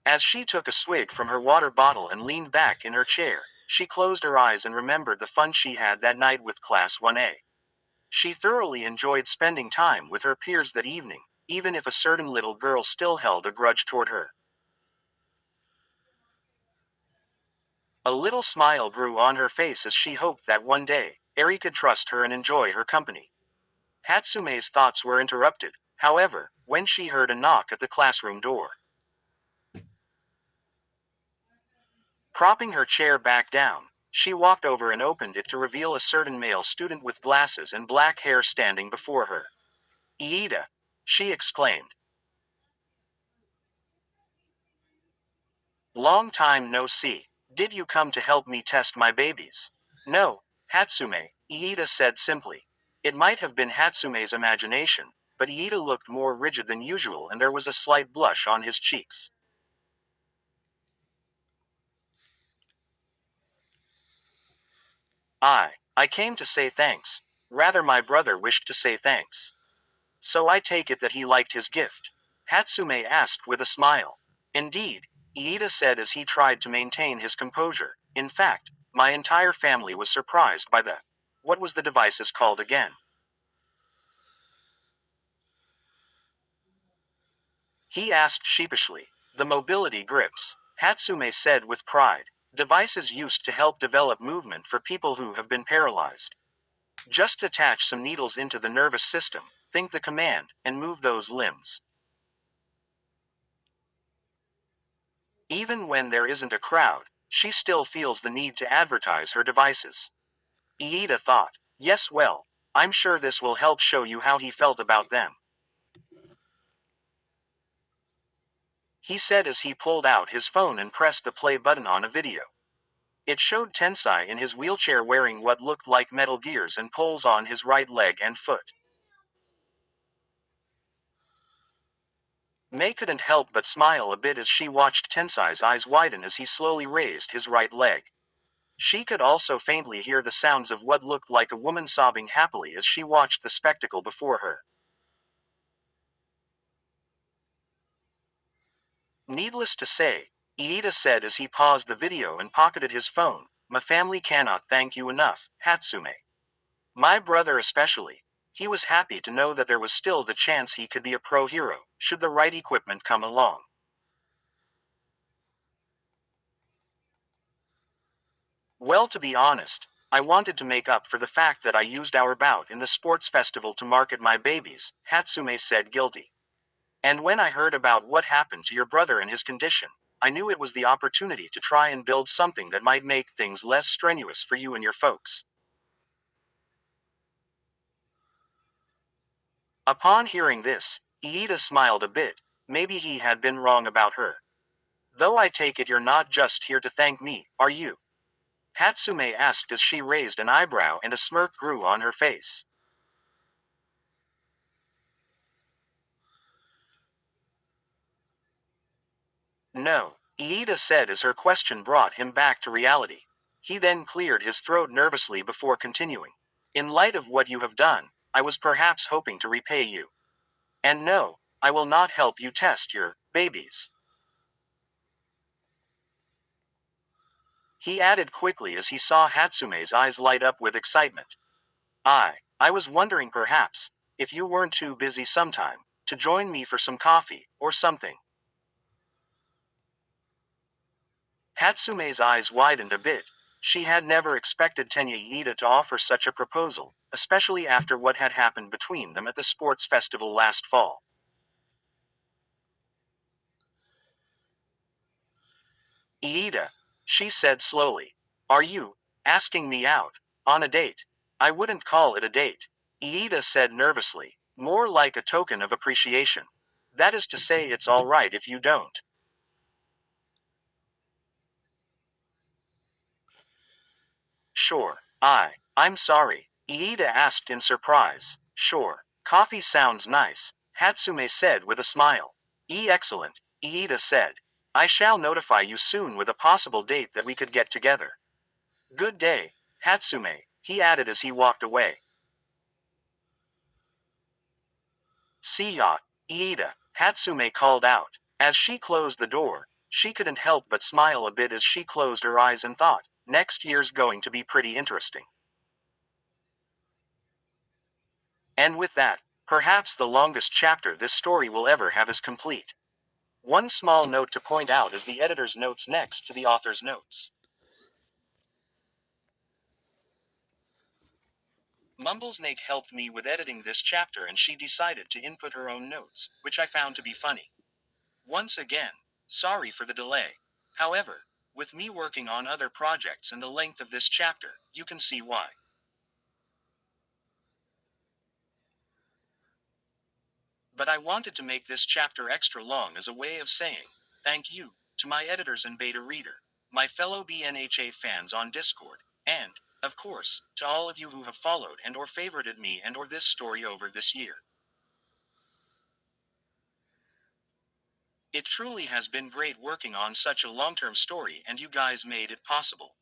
As she took a swig from her water bottle and leaned back in her chair, she closed her eyes and remembered the fun she had that night with Class 1A. She thoroughly enjoyed spending time with her peers that evening, even if a certain little girl still held a grudge toward her. A little smile grew on her face as she hoped that one day, Eri could trust her and enjoy her company. Hatsume's thoughts were interrupted, however, when she heard a knock at the classroom door. Propping her chair back down, she walked over and opened it to reveal a certain male student with glasses and black hair standing before her. "Iida!" she exclaimed. "Long time no see. Did you come to help me test my babies?" "No, Hatsume," Iida said simply. It might have been Hatsume's imagination, but Iida looked more rigid than usual and there was a slight blush on his cheeks. I came to say thanks. Rather, my brother wished to say thanks." "So I take it that he liked his gift?" Hatsume asked with a smile. "Indeed," Iida said as he tried to maintain his composure. "In fact, my entire family was surprised by the... What was the devices called again?" he asked sheepishly. "The mobility grips," Hatsume said with pride. "Devices used to help develop movement for people who have been paralyzed. Just attach some needles into the nervous system, think the command, and move those limbs. Even when there isn't a crowd, she still feels the need to advertise her devices." Iida thought. "Yes, well, I'm sure this will help show you how he felt about them," he said as he pulled out his phone and pressed the play button on a video. It showed Tensai in his wheelchair wearing what looked like metal gears and poles on his right leg and foot. Mei couldn't help but smile a bit as she watched Tensai's eyes widen as he slowly raised his right leg. She could also faintly hear the sounds of what looked like a woman sobbing happily as she watched the spectacle before her. Needless to say, Iida said as he paused the video and pocketed his phone, "My family cannot thank you enough, Hatsume. My brother especially. He was happy to know that there was still the chance he could be a pro hero, should the right equipment come along. Well, to be honest, I wanted to make up for the fact that I used our bout in the sports festival to market my babies, Hatsume said guilty. And when I heard about what happened to your brother and his condition, I knew it was the opportunity to try and build something that might make things less strenuous for you and your folks. Upon hearing this, Iida smiled a bit. Maybe he had been wrong about her. Though I take it you're not just here to thank me, are you? Hatsume asked as she raised an eyebrow and a smirk grew on her face. No, Iida said as her question brought him back to reality. He then cleared his throat nervously before continuing. In light of what you have done, I was perhaps hoping to repay you. And no, I will not help you test your babies. He added quickly as he saw Hatsume's eyes light up with excitement. I was wondering perhaps, if you weren't too busy sometime, to join me for some coffee, or something. Hatsume's eyes widened a bit. She had never expected Tenya Iida to offer such a proposal, especially after what had happened between them at the sports festival last fall. Iida, she said slowly. Are you asking me out on a date? I wouldn't call it a date, Iida said nervously. More like a token of appreciation. That is to say, it's all right if you don't. Sure. I'm sorry, Iida asked in surprise. Sure. Coffee sounds nice, Hatsume said with a smile. Excellent, Iida said. I shall notify you soon with a possible date that we could get together. Good day, Hatsume, he added as he walked away. See ya, Iida, Hatsume called out. As she closed the door, she couldn't help but smile a bit as she closed her eyes and thought, next year's going to be pretty interesting. And with that, perhaps the longest chapter this story will ever have is complete. One small note to point out is the editor's notes next to the author's notes. Mumblesnake helped me with editing this chapter and she decided to input her own notes, which I found to be funny. Once again, sorry for the delay. However, with me working on other projects and the length of this chapter, you can see why. But I wanted to make this chapter extra long as a way of saying, thank you, to my editors and beta reader, my fellow BNHA fans on Discord, and, of course, to all of you who have followed and or favorited me and or this story over this year. It truly has been great working on such a long-term story and you guys made it possible.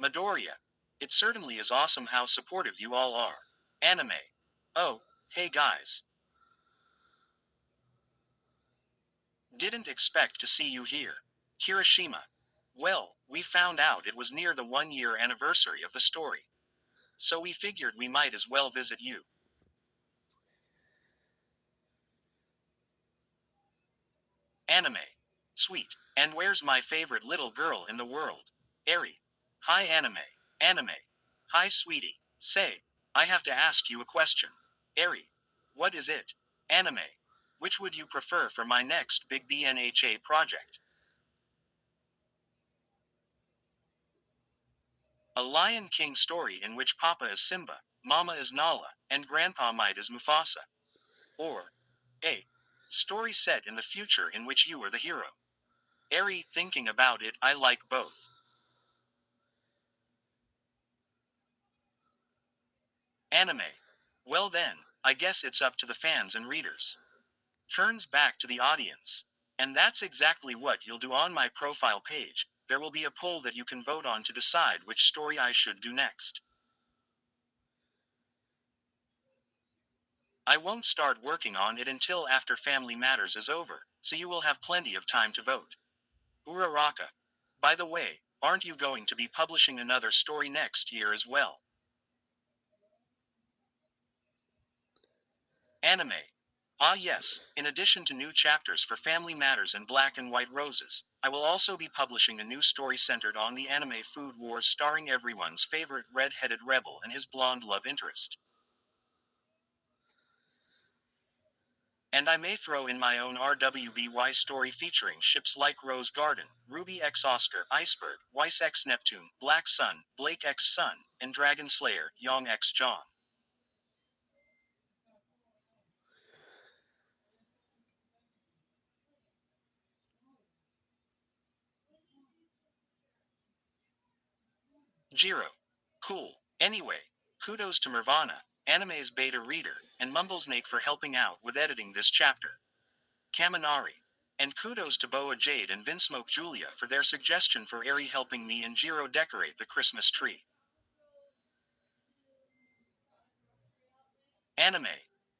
Midoriya. It certainly is awesome how supportive you all are. Anime. Oh, hey guys. Didn't expect to see you here. Kirishima. Well, we found out it was near the 1-year anniversary of the story. So we figured we might as well visit you. Anime. Sweet. And where's my favorite little girl in the world? Eri. Hi Anime. Anime. Hi sweetie. Say, I have to ask you a question. Eri. What is it? Anime. Which would you prefer for my next big BNHA project? A Lion King story in which Papa is Simba, Mama is Nala, and Grandpa Might is Mufasa. Or a story set in the future in which you are the hero. Eri, thinking about it, I like both. Anime. Well then, I guess it's up to the fans and readers. Turns back to the audience. And that's exactly what you'll do on my profile page. There will be a poll that you can vote on to decide which story I should do next. I won't start working on it until after Family Matters is over, so you will have plenty of time to vote. Uraraka. By the way, aren't you going to be publishing another story next year as well? Anime. Ah yes, in addition to new chapters for Family Matters and Black and White Roses, I will also be publishing a new story centered on the anime Food Wars starring everyone's favorite red-headed rebel and his blonde love interest. And I may throw in my own RWBY story featuring ships like Rose Garden, Ruby X Oscar, Iceberg, Weiss X Neptune, Black Sun, Blake X Sun, and Dragon Slayer, Young X John. Jiro. Cool. Anyway, kudos to Nirvana, Anime's beta reader, and Mumblesnake for helping out with editing this chapter. Kaminari. And kudos to Boa Jade and Vinsmoke Julia for their suggestion for Eri helping me and Jiro decorate the Christmas tree. Anime.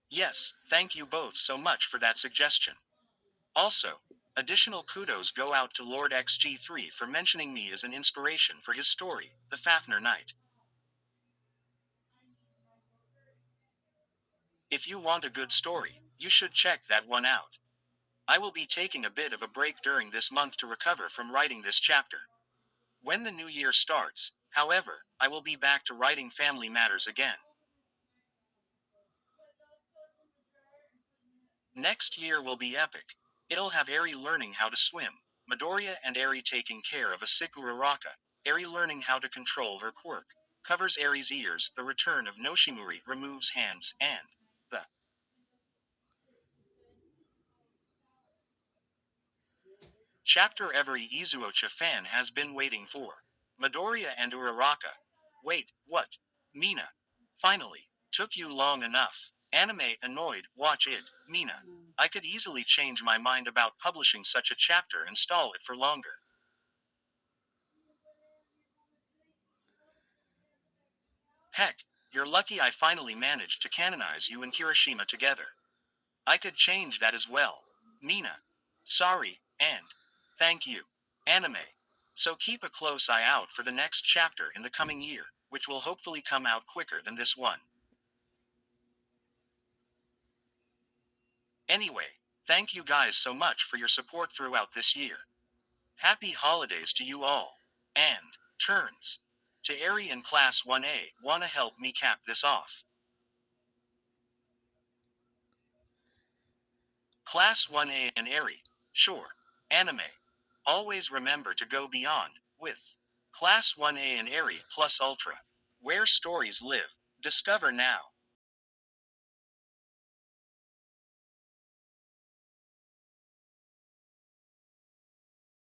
Yes, thank you both so much for that suggestion. Also, additional kudos go out to Lord XG3 for mentioning me as an inspiration for his story, The Fafnir Knight. If you want a good story, you should check that one out. I will be taking a bit of a break during this month to recover from writing this chapter. When the new year starts, however, I will be back to writing Family Matters again. Next year will be epic. It'll have Eri learning how to swim, Midoriya and Eri taking care of a sick Uraraka, Eri learning how to control her quirk, covers Eri's ears, the return of Noshimuri removes hands, and the chapter every Izuocha fan has been waiting for. Midoriya and Uraraka. Wait, what? Mina. Finally. Took you long enough. Anime annoyed, watch it, Mina. I could easily change my mind about publishing such a chapter and stall it for longer. Heck, you're lucky I finally managed to canonize you and Kirishima together. I could change that as well. Mina. Sorry, and thank you. Anime. So keep a close eye out for the next chapter in the coming year, which will hopefully come out quicker than this one. Anyway, thank you guys so much for your support throughout this year. Happy holidays to you all. And, turns. To Eri in Class 1A, wanna help me cap this off? Class 1A and Eri. Sure. Anime. Always remember to go beyond, with Class 1A and Eri plus Ultra. Where stories live. Discover now.